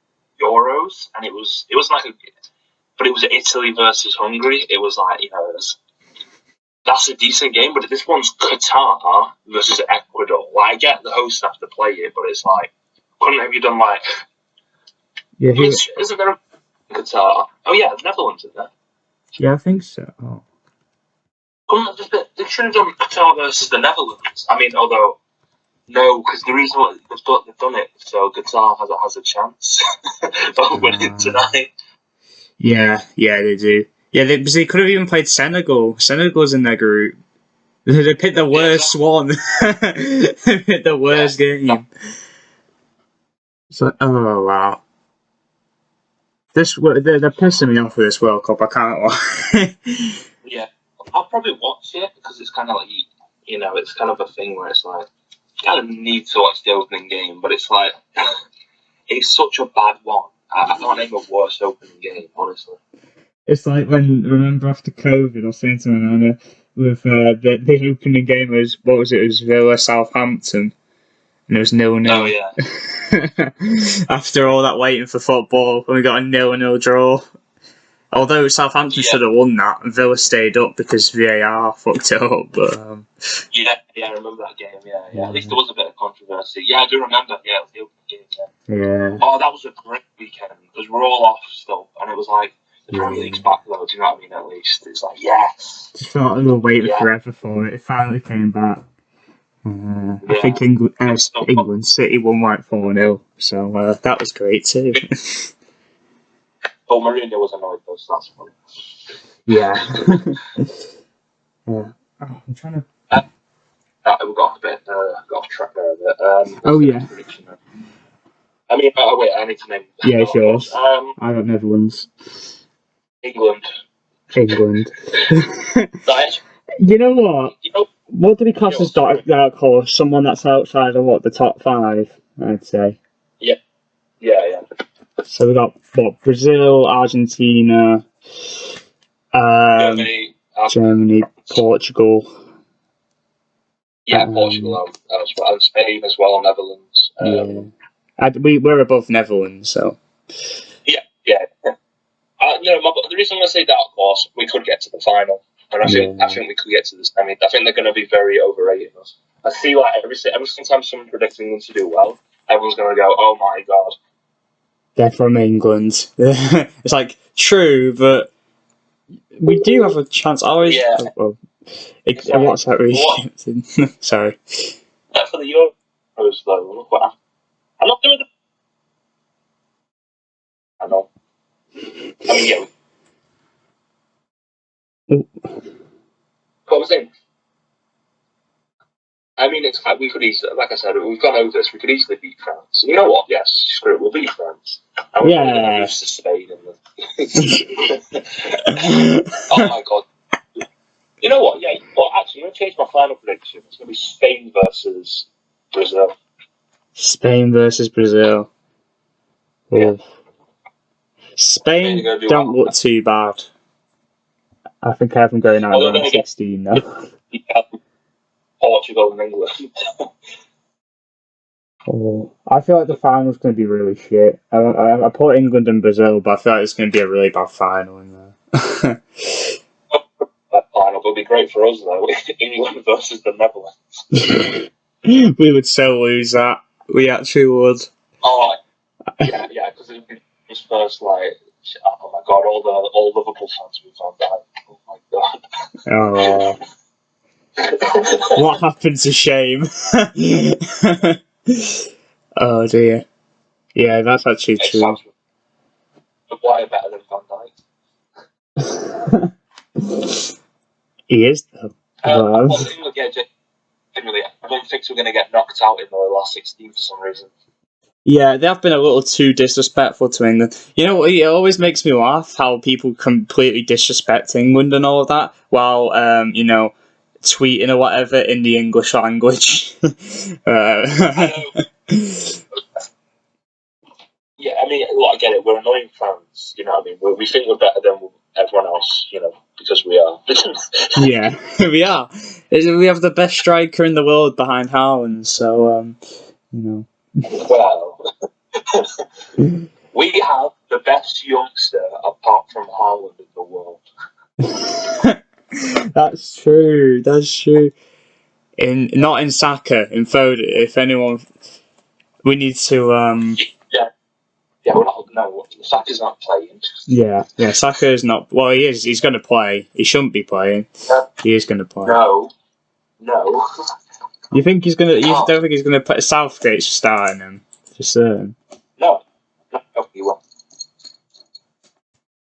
Euros, and it was Italy versus Hungary. It was like, that's a decent game, but this one's Qatar versus Ecuador. Like, I get the hosts have to play it, but it's like, couldn't have you done like? Yeah, isn't there a Qatar? Oh yeah, the Netherlands in there. Yeah, I think so. Oh. They should have done Qatar versus the Netherlands. I mean, although no, because the reason why they've done it, so Qatar has a chance of winning tonight. Yeah, they do. Yeah, they could have even played Senegal. Senegal's in their group. They picked the worst one. They picked the worst game. So, oh wow. They're pissing me off with this World Cup. I can't lie. Yeah, I'll probably watch it because it's kind of like it's kind of a thing where it's like you kind of need to watch the opening game, but it's like it's such a bad one. I can't name a worse opening game, honestly. It's like remember after COVID, I was saying to my nana with the opening game was, what was it? It was Villa Southampton. and it was 0-0. Oh yeah. After all that waiting for football, and we got a 0-0 draw. Although Southampton should have won that, and Villa stayed up because VAR fucked it up. But yeah, I remember that game. Yeah. At least there was a bit of controversy. Yeah, I do remember. Yeah, it was the opening game. yeah. Oh, that was a great weekend because we're all off still, and it was like the Premier League's back though. Do you know what I mean? At least it's like yes. Just felt like we were waiting forever for it. It finally came back. I think England City won like 4-0, so that was great too. But Mourinho was annoyed though, so that's funny. Yeah. yeah. Oh, I'm trying to. We got off track there a bit. Oh yeah. I mean, wait, I need to name. Yeah, it's yours. I got Netherlands. England. You know what? What do we class as dark horse? Someone that's outside of the top 5, I'd say. Yeah. So we got Brazil, Argentina, Germany, Portugal. Yeah, Portugal as well, and Spain as well, Netherlands. We're above Netherlands, so. Yeah. The reason I'm going to say dark horse, we could get to the final. And I think we could get to this. I mean, I think they're going to be very overrating us. I feel like every single time someone predicting them to do well, everyone's going to go, "Oh my god, they're from England." It's like true, but we do have a chance. What's that really? Sorry. For the Euros, though, look what I'm not doing. I know. I mean, yeah. What was it? I mean, it's like we could easily, like I said, we've gone over this. We could easily beat France. You know what? Yes, screw it. We'll beat France. And we're going to lose to Spain. Oh my god! You know what? Yeah. Well, actually, I'm going to change my final prediction. It's going to be Spain versus Brazil. Spain versus Brazil. Yeah. Spain don't look too bad. I think I have them going out around 16 now. Portugal and England. I feel like the final's going to be really shit. I put England and Brazil, but I feel like it's going to be a really bad final in there. That final will be great for us, though. England versus the Netherlands. We would so lose that. We actually would. Oh, yeah, because it would be his first, like, oh my god, all Liverpool fans we found out. Oh my god. Oh. What happened to shame? Oh dear. Yeah, that's actually true. Why better than Van Dijk? He is though. I don't think we're going to get knocked out in the last 16 for some reason. Yeah, they have been a little too disrespectful to England. You know what? It always makes me laugh how people completely disrespect England and all of that, while tweeting or whatever in the English language. Yeah, I mean, I get it. We're annoying fans, you know what I mean? We think we're better than everyone else, because we are. Yeah, we are. We have the best striker in the world behind Haaland, so, Well, we have the best youngster apart from Haaland in the world. That's true. Not in Saka, in Foden. If anyone, we need to. Yeah, we're not. No, Saka's not playing. Yeah, Saka is not. Well, he is. He's going to play. He shouldn't be playing. He is going to play. No. You think he's going to? You don't think he's going to put Southgate's starting him for certain? No, he won't.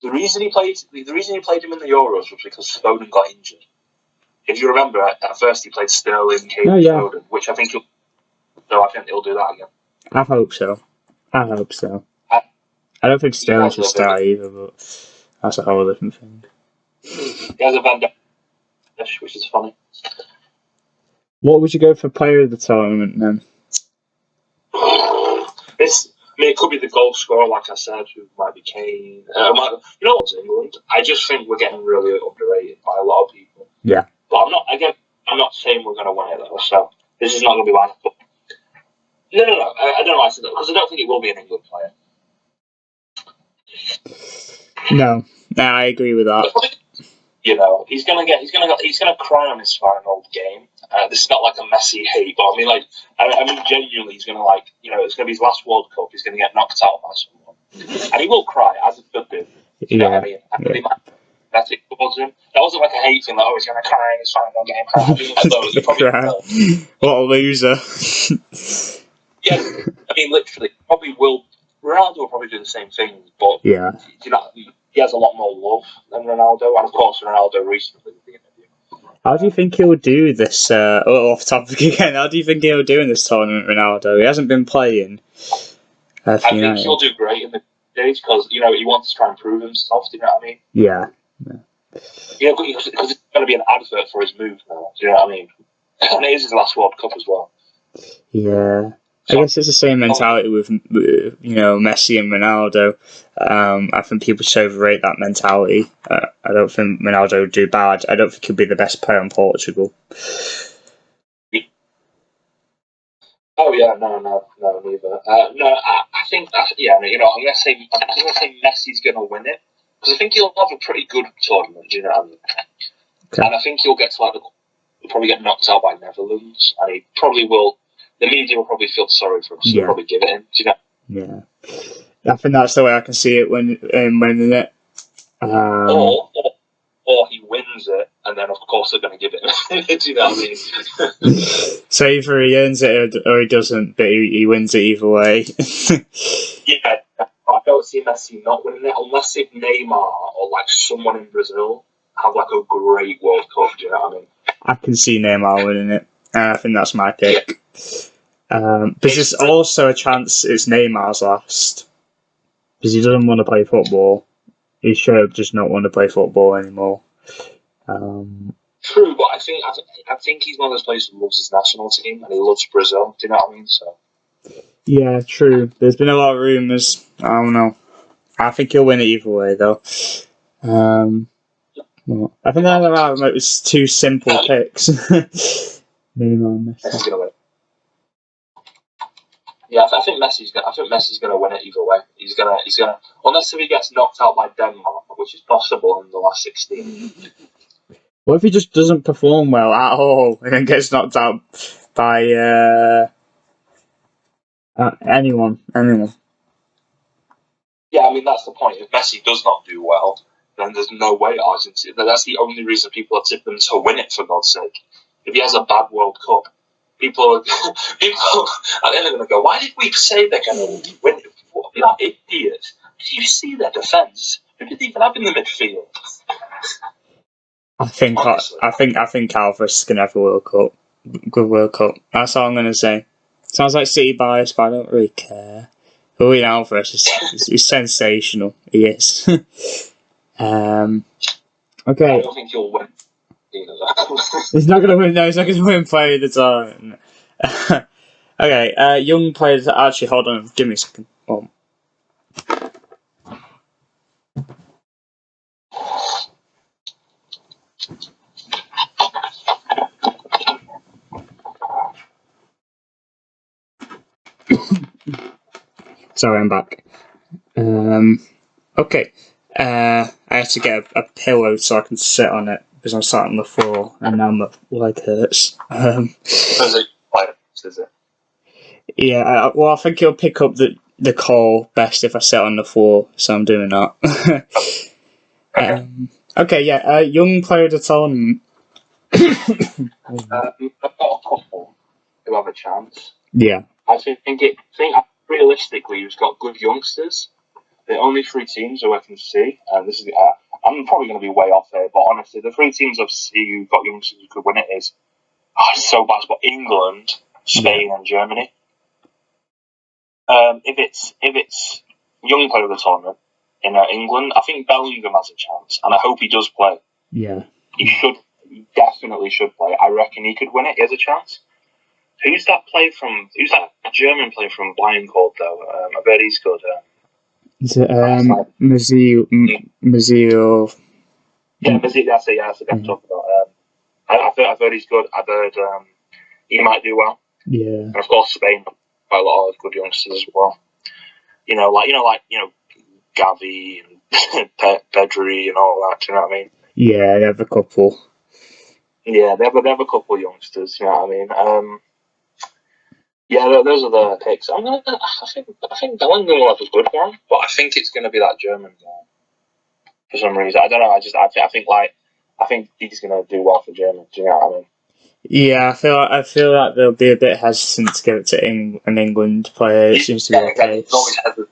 The reason he played him in the Euros was because Foden got injured. If you remember, at first he played Sterling, Keane, Foden, which I think he'll do that again. I hope so. I don't think Sterling should start either, but that's a whole different thing. He has a Van Dijk, which is funny. What would you go for player of the tournament then? It could be the goal scorer, like I said, who might be Keane. What's England? I just think we're getting really underrated by a lot of people. Yeah. But I'm not saying we're going to win it though. So this is not going to be like. No. I don't know why I said that because I don't think it will be an England player. No, I agree with that. You know, he's gonna cry on his final game. This is not like a Messi hate, but I mean, like, I mean, genuinely, he's gonna it's gonna be his last World Cup. He's gonna get knocked out by someone, and he will cry as it should do. You know what I mean? And he might that towards him. That wasn't like a hate thing, like, oh, he's gonna cry in his final game. I mean, although he probably will. What a loser! Yeah, I mean, literally, probably will. Ronaldo will probably do the same thing, but yeah, you know, he has a lot more love than Ronaldo, and of course, Ronaldo recently did the interview. How do you think he'll do this? Off topic again. How do you think he'll do in this tournament, Ronaldo? He hasn't been playing. I think he'll do great in the days because he wants to try and prove himself. Do you know what I mean? Yeah. Yeah, because it's going to be an advert for his move now. Do you know what I mean? And it is his last World Cup as well. Yeah. I guess it's the same mentality with Messi and Ronaldo. I think people should overrate that mentality. I don't think Ronaldo would do bad. I don't think he'll be the best player in Portugal. Oh yeah, no, neither. No, I think I'm gonna say Messi's gonna win it because I think he'll have a pretty good tournament. Do you know what I mean? Okay. And I think he'll get to he'll probably get knocked out by Netherlands, and he probably will. The media will probably feel sorry for him, so they'll probably give it him. Do you know? Yeah, I think that's the way I can see it when winning it. Or he wins it, and then of course they're going to give it. Do you know what I mean? So either he earns it or he doesn't, but he wins it either way. Yeah, I don't see Messi not winning it unless if Neymar or like someone in Brazil have like a great World Cup. Do you know what I mean? I can see Neymar winning it. I think that's my pick. But there's also a chance it's Neymar's last because he doesn't want to play football. He should just not want to play football anymore. True, but I think he's one of those players who loves his national team and he loves Brazil. Do you know what I mean? So. Yeah, true. There's been a lot of rumours. I don't know. I think he'll win it either way, though. I think that was two simple picks. Neymar, Messi's gonna win. Yeah, I think Messi's gonna win it either way. He's gonna unless if he gets knocked out by Denmark, which is possible in the last 16. What if he just doesn't perform well at all and then gets knocked out by anyone? Yeah, I mean that's the point. If Messi does not do well, then there's no way Argentina. That's the only reason people are tipping to win it, for God's sake. If he has a bad World Cup, people are then going to go, why did we say they're going to win it? We are idiots. Did you see their defence? Who did they even have in the midfield? I think Alvarez is going to have a World Cup. Good World Cup. That's all I'm going to say. Sounds like City bias, but I don't really care. Julian Alvarez is sensational. He is. Okay. I don't think he'll win. He's not going to win. No, he's not going to win Player of the Tournament. Okay. Young players. Actually, hold on. Give me a second. Oh. Sorry, I'm back. Okay. I had to get a pillow so I can sit on it because I'm sat on the floor and now my leg hurts. Is it? Yeah. Well, I think he'll pick up the call best if I sit on the floor, so I'm doing that. Okay. Yeah. Young player of the tournament. I've got a couple who have a chance. Yeah. I think realistically, he's got good youngsters. The only 3 teams who I can see, and this is I'm probably going to be way off here, but honestly, the 3 teams I've seen who've got youngsters who could win it is it's so bad, but England, Spain, and Germany. If it's young player of the tournament in England, I think Bellingham has a chance, and I hope he does play. Yeah. He definitely should play. I reckon he could win it. He has a chance. Who's that German player from Bayern called though? I bet he's good. Is it Mazzio? Yeah, Mazzio. That's it. Yeah, that's the guy I'm talking about. I've heard he's good. I've heard he might do well. Yeah. And of course Spain. quite a lot of good youngsters as well. Like Gavi and Pedri and all that. Do you know what I mean? Yeah, they have a couple. Yeah, they have a couple of youngsters. You know what I mean? Yeah, those are the picks. I think Bellingham will have a good one, but I think it's going to be that German guy for some reason. I don't know. I think he's going to do well for Germany. Do you know what I mean? Yeah, I feel like they'll be a bit hesitant to give it to an England player. It seems to be the Exactly. It's always case. hesitant.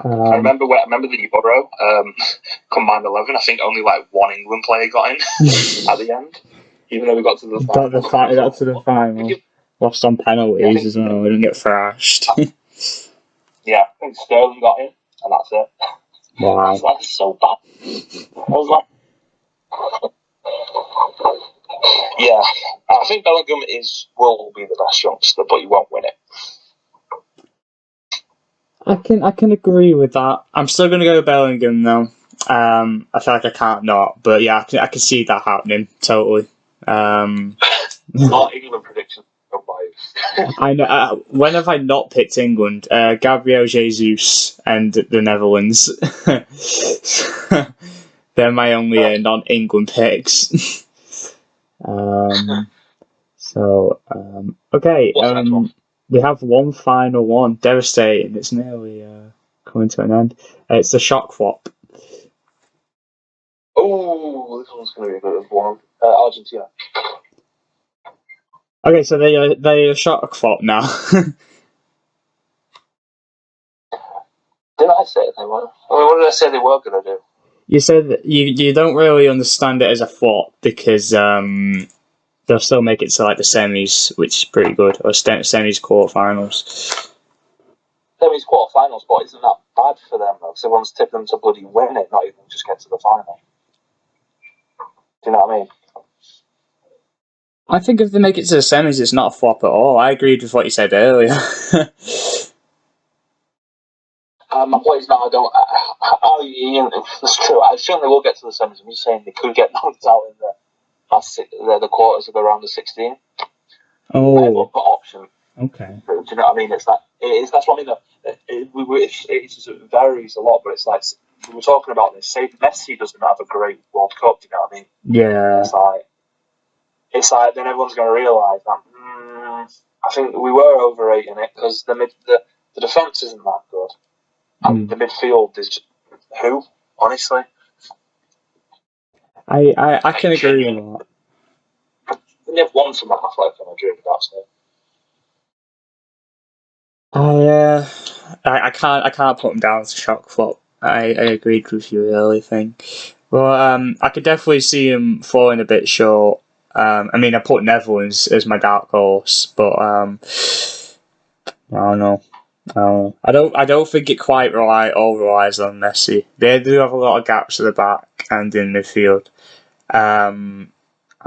I remember the Euro combined 11. I think only like one England player got in at the end, even though we got to the final. Got to the final. Lost on penalties as well. We didn't get thrashed. Yeah, I think Sterling got in, and that's it. Wow. That's so bad. I was like, yeah, I think Bellingham will be the best youngster, but he won't win it. I can agree with that. I'm still going to go Bellingham though. I feel like I can't not, but yeah, I can see that happening totally. Not England predictions. I know. When have I not picked England? Gabriel Jesus and the Netherlands. They're my only non-England picks. Okay. We have one final one. Devastating. It's nearly coming to an end. It's the shock flop. Oh, this one's going to be a good one. Argentina. Okay, so they are shock flop now. Did I say they were? I mean, what did I say they were going to do? You said that you don't really understand it as a flop because they'll still make it to like the semis, which is pretty good, or semis quarterfinals. Semis quarterfinals, but isn't that bad for them though? Because everyone's tipping them to bloody win it, not even just get to the final. Do you know what I mean? I think if they make it to the semis, it's not a flop at all. I agreed with what you said earlier. My point is not. I don't. That's true. I think they will get to the semis. I'm just saying they could get knocked out in the quarters of the round of 16. Oh, I have got option. Okay. Do you know what I mean? It's that's what I mean. It varies a lot, but it's like we were talking about this. Say Messi doesn't have a great World Cup. Do you know what I mean? Yeah. It's like then everyone's going to realise that. I think we were overrating it because the defence isn't that good, and the midfield is just who, honestly. I can agree with that. We have one from Atletico Madrid, that's it. I can't put them down as a shock flop. I agreed with you earlier thing. Well, I could definitely see him falling a bit short. I mean, I put Netherlands as my dark horse, but I don't know. I don't think it quite relies on Messi. They do have a lot of gaps at the back and in midfield. I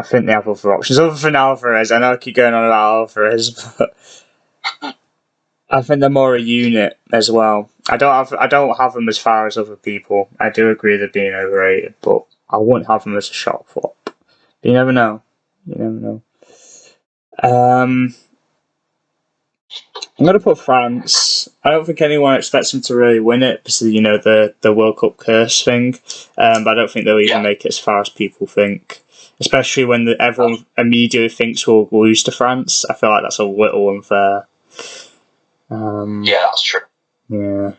think they have other options other than Alvarez. I know I keep going on about Alvarez, but I think they're more a unit as well. I don't have them as far as other people. I do agree they're being overrated, but I wouldn't have them as a shock flop. But you never know. I'm going to put France. I don't think anyone expects them to really win it because the World Cup curse thing. But I don't think they'll even make it as far as people think. Especially when everyone immediately thinks we'll lose to France. I feel like that's a little unfair. Yeah, that's true. Yeah.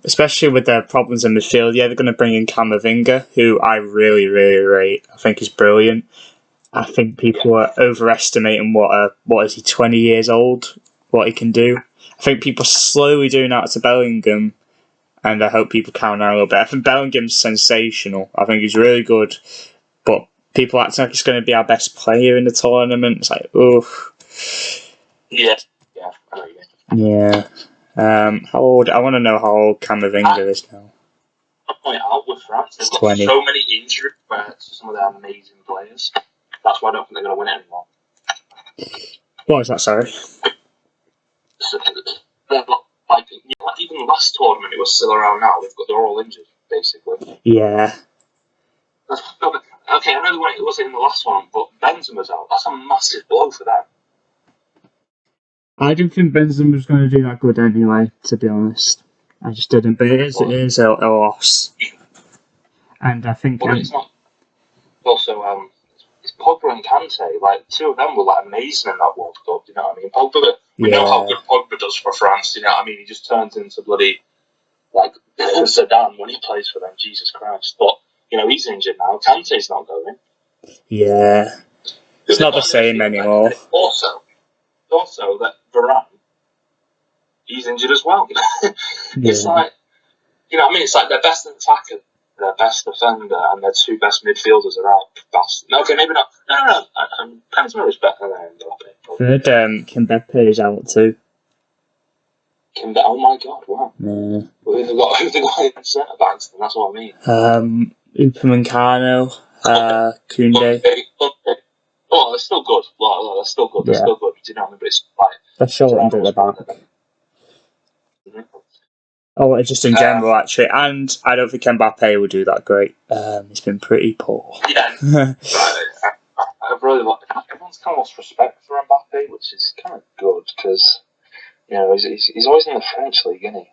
Especially with their problems in midfield. Yeah, they're going to bring in Camavinga, who I really, really rate. I think he's brilliant. I think people are overestimating what is he, 20 years old, what he can do. I think people are slowly doing that to Bellingham, and I hope people count out a little bit. I think Bellingham's sensational. I think he's really good, but people acting like he's going to be our best player in the tournament. It's like, oof. Yeah. Yeah. How old? I want to know how old Camavinga is now. I'll point out with France, they've got 20. so many injuries to some of their amazing players. That's why I don't think they're going to win it anymore. What was that, sorry? So, even the last tournament, it was still around now. They're all injured, basically. Yeah. Okay, I know it wasn't in the last one, but Benzema's out. That's a massive blow for them. I didn't think Benzema was going to do that good anyway, to be honest. I just didn't, but it is a loss. And I think... Well, it's not... Also, it's Pogba and Kante. Like, two of them were like amazing in that World Cup, you know what I mean? Pogba, we know how good Pogba does for France, you know what I mean? He just turns into bloody, like, Zidane when he plays for them, Jesus Christ. But, you know, he's injured now. Kante's not going. Yeah. It's not the same anymore. Also, that Varane, he's injured as well. It's like, you know what I mean? It's like their best attacker, their best defender, and their two best midfielders are out. Okay, maybe not. No. Benzema is better than Mbappe. Third, Mbappe is out too. Oh my god, wow. Yeah. Who have they got in centre backs then? That's what I mean. Upamecano, Koundé. Oh, they're still good. They're still good. They're still good. Do you know what I mean? But it's like... They're shortened at the back. Mm-hmm. Oh, just in general, actually. And I don't think Mbappe will do that great. He's been pretty poor. Yeah. I've really everyone's kind of lost respect for Mbappe, which is kind of good because, you know, he's always in the French league, isn't he?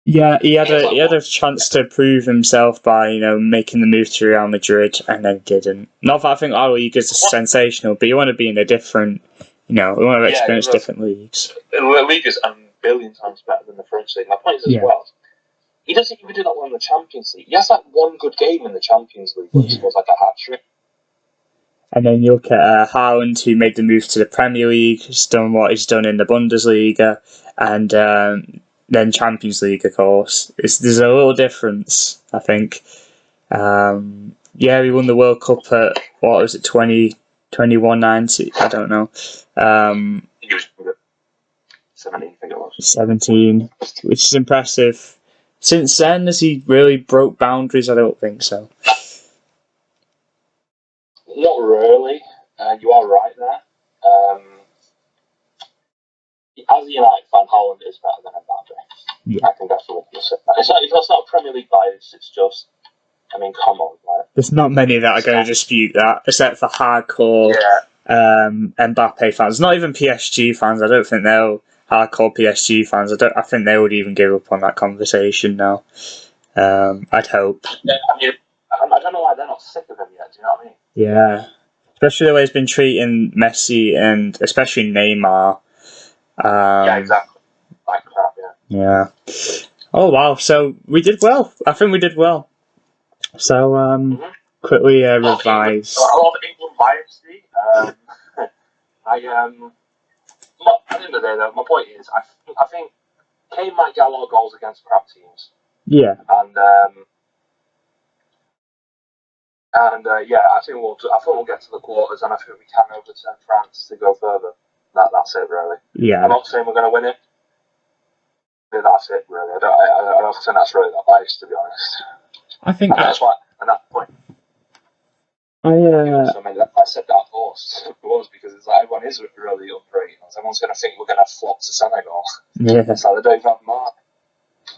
Yeah, he had a chance to prove himself by, you know, making the move to Real Madrid and then didn't. Not that I think our league is sensational, but you want to be in a different, you know, you want to experience different leagues. The league is a billion times better than the French league. My point is as well, he doesn't even do that well in the Champions League. He has like one good game in the Champions League where he scores like a hat-trick. And then you look at Haaland, who made the move to the Premier League, has done what he's done in the Bundesliga, and then Champions League, of course. There's a little difference, I think. He won the World Cup at, what was it, 21-90? I don't know. 17, I think it was. 17, which is impressive. Since then, has he really broke boundaries? I don't think so. Not really. You are right there. As a United fan, Haaland is better than Mbappe. Yeah. I can definitely say that. It's not a Premier League bias, it's just, I mean, come on. Like, there's not many that are going to dispute that, except for hardcore Mbappe fans. Not even PSG fans. I don't think they'll hardcore PSG fans. I think they would even give up on that conversation now. I'd hope. Yeah, I mean, I don't know why they're not sick of him yet. Do you know what I mean? Yeah, especially the way he's been treating Messi and especially Neymar. Yeah, exactly. Like crap, yeah. Oh wow! So we did well. I think we did well. So quickly revise. A lot of England bias. At the end of the day, though, my point is, I think Kane might get a lot of goals against crap teams. Yeah. And I think we'll get to the quarters, and I think we can overturn France to go further. That's it, really. Yeah. I'm not saying we're going to win it. But that's it, really. I don't think that's really that biased, to be honest. I think that's why. And that's the point. I said dark horse. It was because it's like everyone is really upgrading. Everyone's going to think we're going to flop to Senegal. Yeah. So they don't have mark.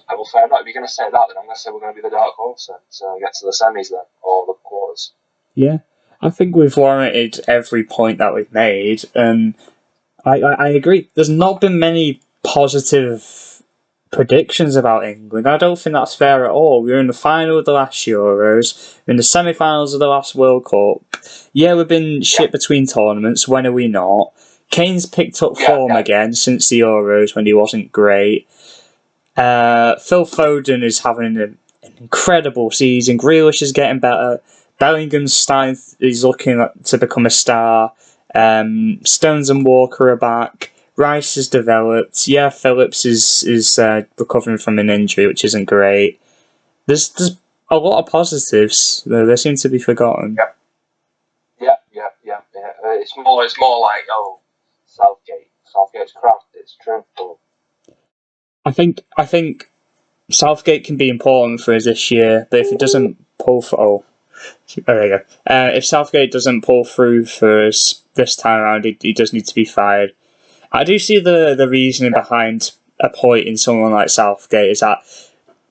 I will fair enough. If you're going to say that, then I'm going to say we're going to be the dark horse and get to the semis then, or the quarters. Yeah, I think we've warranted every point that we've made, and I agree. There's not been many positive predictions about England. I don't think that's fair at all. We were in the final of the last Euros, we're in the semi-finals of the last World Cup. Yeah, we've been shit between tournaments. When are we not? Kane's picked up form again since the Euros when he wasn't great. Phil Foden is having an incredible season. Grealish is getting better. Bellingham's is looking to become a star. Stones and Walker are back. Rice has developed. Yeah, Phillips is recovering from an injury, which isn't great. There's a lot of positives. They seem to be forgotten. Yeah. It's more like, Southgate's crap. It's true. I think Southgate can be important for us this year, but if he doesn't pull for there you go. If Southgate doesn't pull through for us this time around, he does need to be fired. I do see the reasoning behind appointing someone like Southgate is that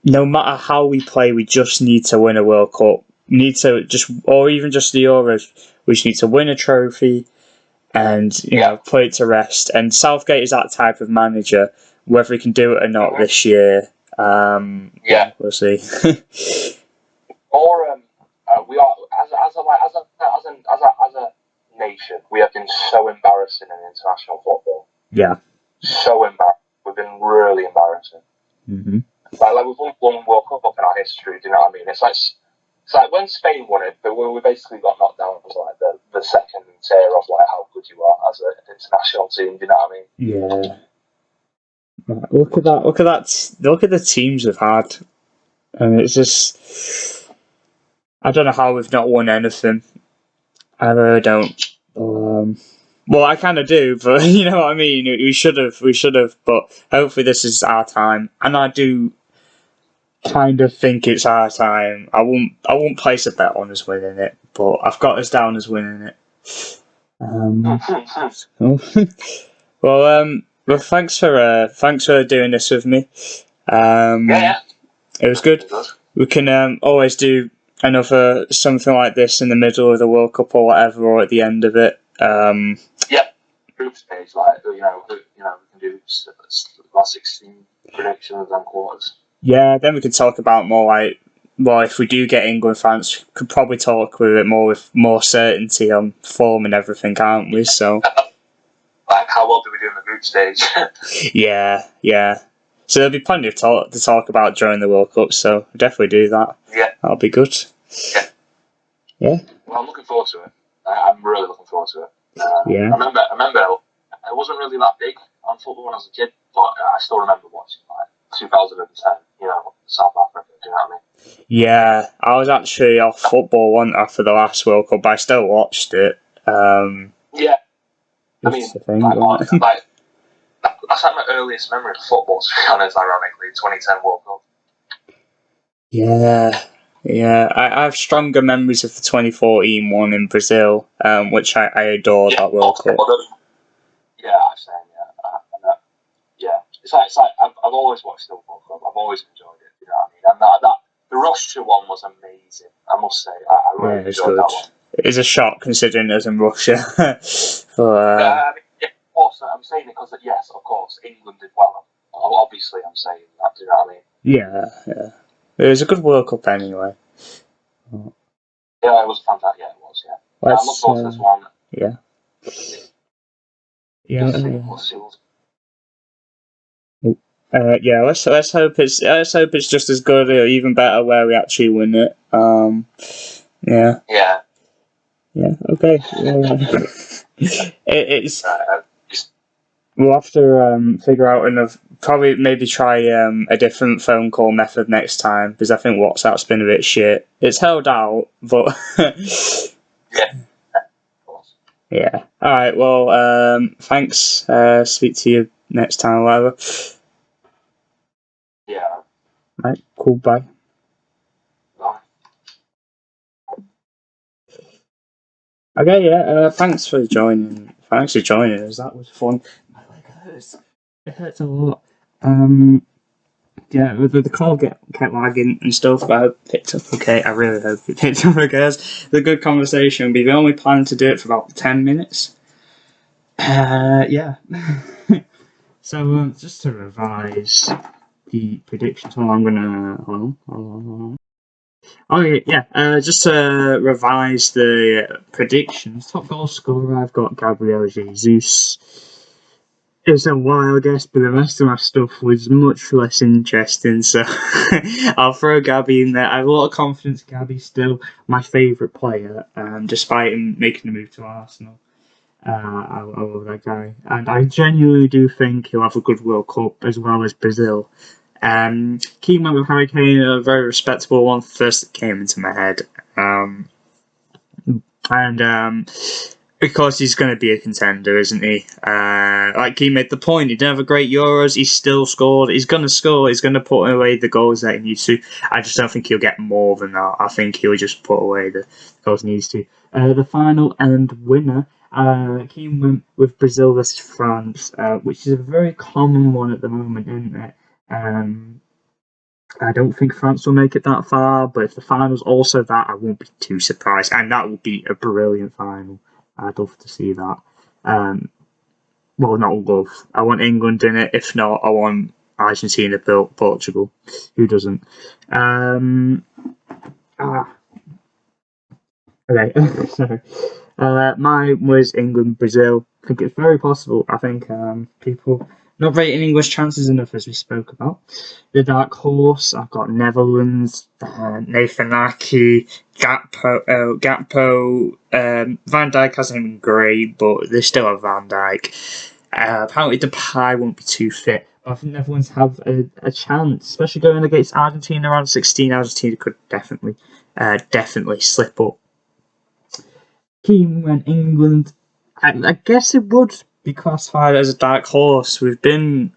no matter how we play, we just need to win a World Cup. We need to or even just the Euros. We just need to win a trophy. and put it to rest. And Southgate is that type of manager. Whether he can do it or not this year, we'll see. Or we are as a nation, we have been so embarrassing in international football. Yeah. So embarrassing. We've been really embarrassing. Mm-hmm. Like we've won one World Cup in our history. Do you know what I mean? It's like when Spain won it, but we basically got knocked down to like the second tier of like how good you are as an international team. Do you know what I mean? Yeah. Look at that! Look at that! Look at the teams we've had, and it's just I don't know how we've not won anything. I really don't. Well, I kind of do, but you know what I mean. We should have. But hopefully, this is our time, and I do kind of think it's our time. I won't place a bet on us winning it, but I've got us down as winning it. Well, thanks for doing this with me. It was good. We can always do another something like this in the middle of the World Cup or whatever, or at the end of it. Group stage, like we can do last 16 predictions and quarters. Yeah, then we could talk about more like, well, if we do get England, France, we could probably talk with more certainty on form and everything, can't we? So, like, how well do we do in the group stage? yeah. So there'll be plenty of talk to talk about during the World Cup. So definitely do that. Yeah, that'll be good. Yeah. Well, I'm looking forward to it. I'm really looking forward to it. Yeah. I remember I wasn't really that big on football when I was a kid, but I still remember watching like 2010. South Africa. Do you know what I mean? Yeah, I was actually off football one after the last World Cup, but I still watched it. Yeah. I mean, thing, that's like my earliest memory of football, to be honest, ironically, 2010 World Cup. Yeah. I have stronger memories of the 2014 one in Brazil, which I adored that World Cup. Yeah, I'm saying, It's like I've always watched the World Cup. I've always enjoyed it. You know what I mean? And that the Russia one was amazing. I must say, I really enjoyed that one. It's a shock considering it was in Russia. I mean, of course, I'm saying it because yes, of course, England did well. Obviously, I'm saying that. Do you know what I mean? Yeah. It was a good World Cup anyway. Yeah, it was fantastic. Yeah, it was. Yeah. I look forward to this one. Yeah. We'll see. Let's hope it's just as good or even better where we actually win it. Yeah. Okay. It's. We'll have to figure out probably maybe try a different phone call method next time because I think WhatsApp's been a bit shit. It's held out, but yeah. All right. Well, thanks. Speak to you next time, or whatever. Yeah. Right. Cool. Bye. Bye. Okay. Yeah. Thanks for joining. Thanks for joining us. That was fun. My leg hurts. It hurts a lot. Yeah, the call kept lagging and stuff, but I hope it picked up okay. I really hope it picked up okay. It's a good conversation. We only planned to do it for about 10 minutes. Yeah. So, just to revise the predictions, I'm gonna hold on. Oh yeah. Just to revise the predictions. Top goal scorer, I've got Gabriel Jesus. It was a while, I guess, but the rest of my stuff was much less interesting, so I'll throw Gabby in there. I have a lot of confidence Gabby's still my favourite player, despite him making the move to Arsenal. I love that guy. And I genuinely do think he'll have a good World Cup as well as Brazil. Keane went with Harry Kane, a very respectable one, first that came into my head. Because he's going to be a contender, isn't he? Like he made the point, he didn't have a great Euros, he still scored. He's going to score, he's going to put away the goals that he needs to. I just don't think he'll get more than that. I think he'll just put away the goals he needs to. The final and winner, Keane went with Brazil versus France, which is a very common one at the moment, isn't it? I don't think France will make it that far, but if the final's also that, I won't be too surprised. And that will be a brilliant final. I'd love to see that. Well, not love. I want England in it. If not, I want Argentina, Portugal. Who doesn't? Okay, sorry. Mine was England, Brazil. I think it's very possible. I think people not rating English chances enough, as we spoke about. The dark horse, I've got Netherlands, Nathan Aki, Gakpo. Van Dijk hasn't been great, but they still have Van Dijk. Apparently, Depay won't be too fit. I think Netherlands have a chance, especially going against Argentina around 16. Argentina could definitely slip up. Keane went England. I guess it would be classified as a dark horse. We've been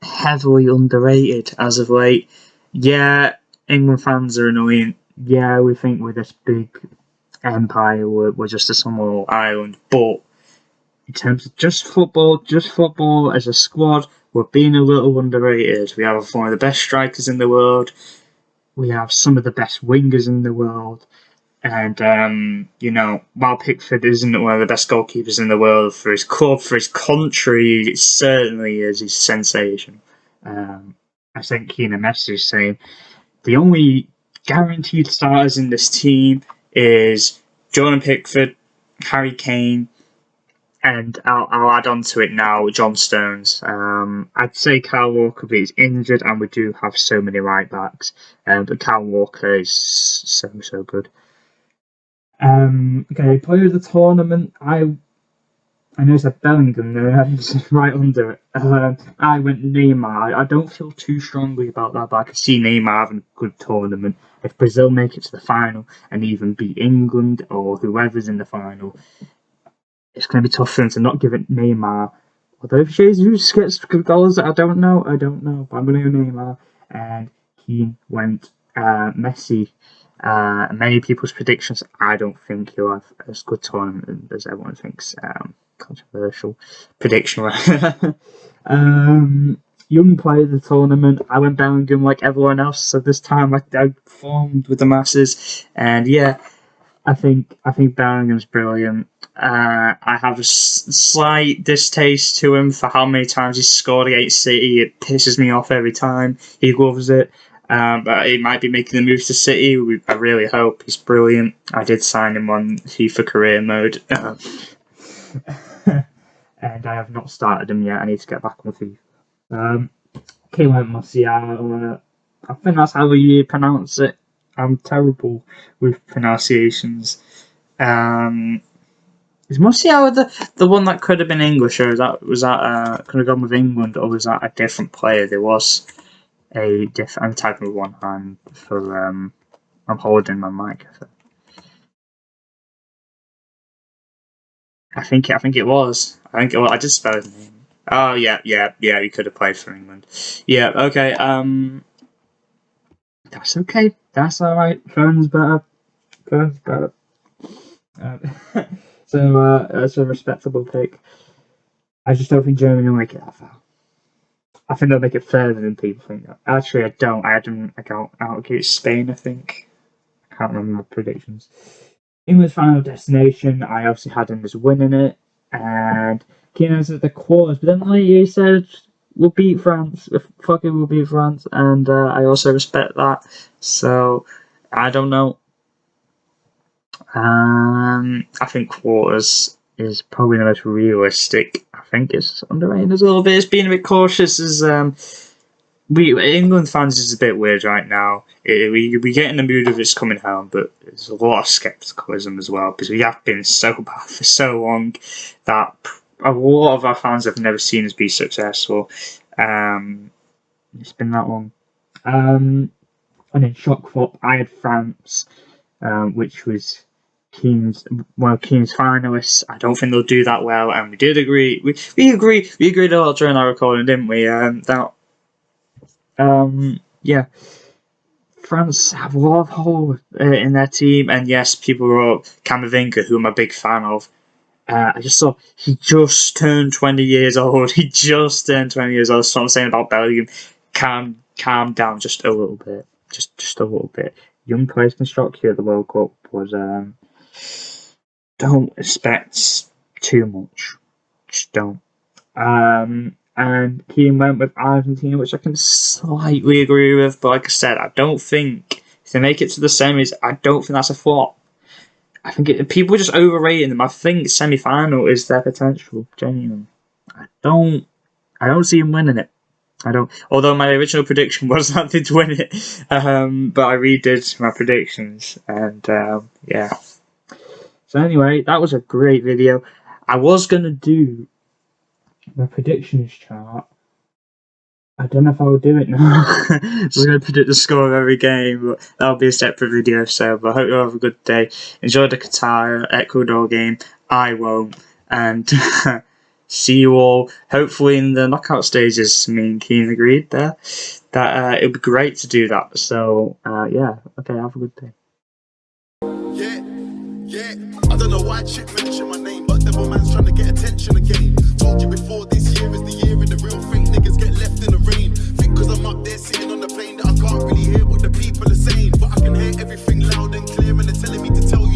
heavily underrated as of late. Yeah, England fans are annoying. Yeah, we think we're this big empire, we're just a small island. But in terms of just football as a squad, we're being a little underrated. We have one of the best strikers in the world. We have some of the best wingers in the world. And, while Pickford isn't one of the best goalkeepers in the world for his club, for his country, it certainly is. He's sensation. I sent Keane a message saying the only guaranteed starters in this team is Jordan Pickford, Harry Kane, and I'll add on to it now, John Stones. I'd say Kyle Walker, but he's injured, and we do have so many right backs. But Kyle Walker is so good. Okay, player of the tournament. I know it's a Bellingham there, it's right under it. I went Neymar. I don't feel too strongly about that, but I can see Neymar having a good tournament. If Brazil make it to the final and even beat England or whoever's in the final, it's going to be tough for them to not give it Neymar. Although if Jesus gets good goals, I don't know, but I'm going to go Neymar. And he went Messi. Many people's predictions, I don't think he'll have as good tournament as everyone thinks. Controversial prediction. Young player of the tournament, I went Bellingham like everyone else, so this time I formed with the masses, and yeah, I think Bellingham's brilliant. I have a slight distaste to him for how many times he's scored against City. It pisses me off every time. He loves it. But he might be making the move to City. I really hope. He's brilliant. I did sign him on FIFA career mode. And I have not started him yet. I need to get back on FIFA. Keane Musiala. I think that's how you pronounce it. I'm terrible with pronunciations. Is Musiala the one that could have been English, or was that could have gone with England, or was that a different player? There was I'm typing with one hand for I'm holding my mic. I think it was. I just spelled his name. Oh yeah. He could have played for England. Yeah. Okay. That's okay. That's all right. Phone's better. So that's a respectable pick. I just don't think Germany will make it that far. I think they'll make it further than people think. Actually, I don't. I had them out against Spain, I think. I can't remember my predictions. England's final destination, I obviously had them as winning it. And Keane said the quarters. But then later he said, we'll beat France. Fuck it, we'll beat France. And I also respect that. So, I don't know. I think quarters is probably the most realistic. I think it's underrated a little bit. It's being a bit cautious as England fans is a bit weird right now. We get in the mood of it's coming home, but there's a lot of scepticism as well because we have been so bad for so long that a lot of our fans have never seen us be successful. It's been that long. And then shock flop, I had France, which was one of Keane's finalists. I don't think they'll do that well, and we did agree. We agreed a lot during our recording, didn't we? Yeah, France have a lot of hole in their team, and yes, people wrote Camavinga, who I'm a big fan of. I just saw he just turned 20 years old. He just turned 20 years old. That's what I'm saying about Belgium. Calm down just a little bit. Just a little bit. Young players can shock you at the World Cup, but don't expect too much. Just don't. And Keane went with Argentina, which I can slightly agree with. But like I said, I don't think if they make it to the semis, I don't think that's a flop. I think people are just overrating them. I think semi-final is their potential. Genuinely, I don't see them winning it. I don't. Although my original prediction was that they'd win it, but I redid my predictions, and yeah. So anyway, that was a great video. I was gonna do the predictions chart. I don't know if I will do it now. I was going to predict the score of every game, but that'll be a separate video. So, but I hope you have a good day. Enjoy the Qatar Ecuador game. I won't, and see you all hopefully in the knockout stages. Me and Keane agreed there that it would be great to do that. So yeah, okay, have a good day. Yeah, I don't know why chick mention my name, but devil man's trying to get attention again. Told you before, this year is the year and the real fake niggas get left in the rain. Think cause I'm up there sitting on the plane that I can't really hear what the people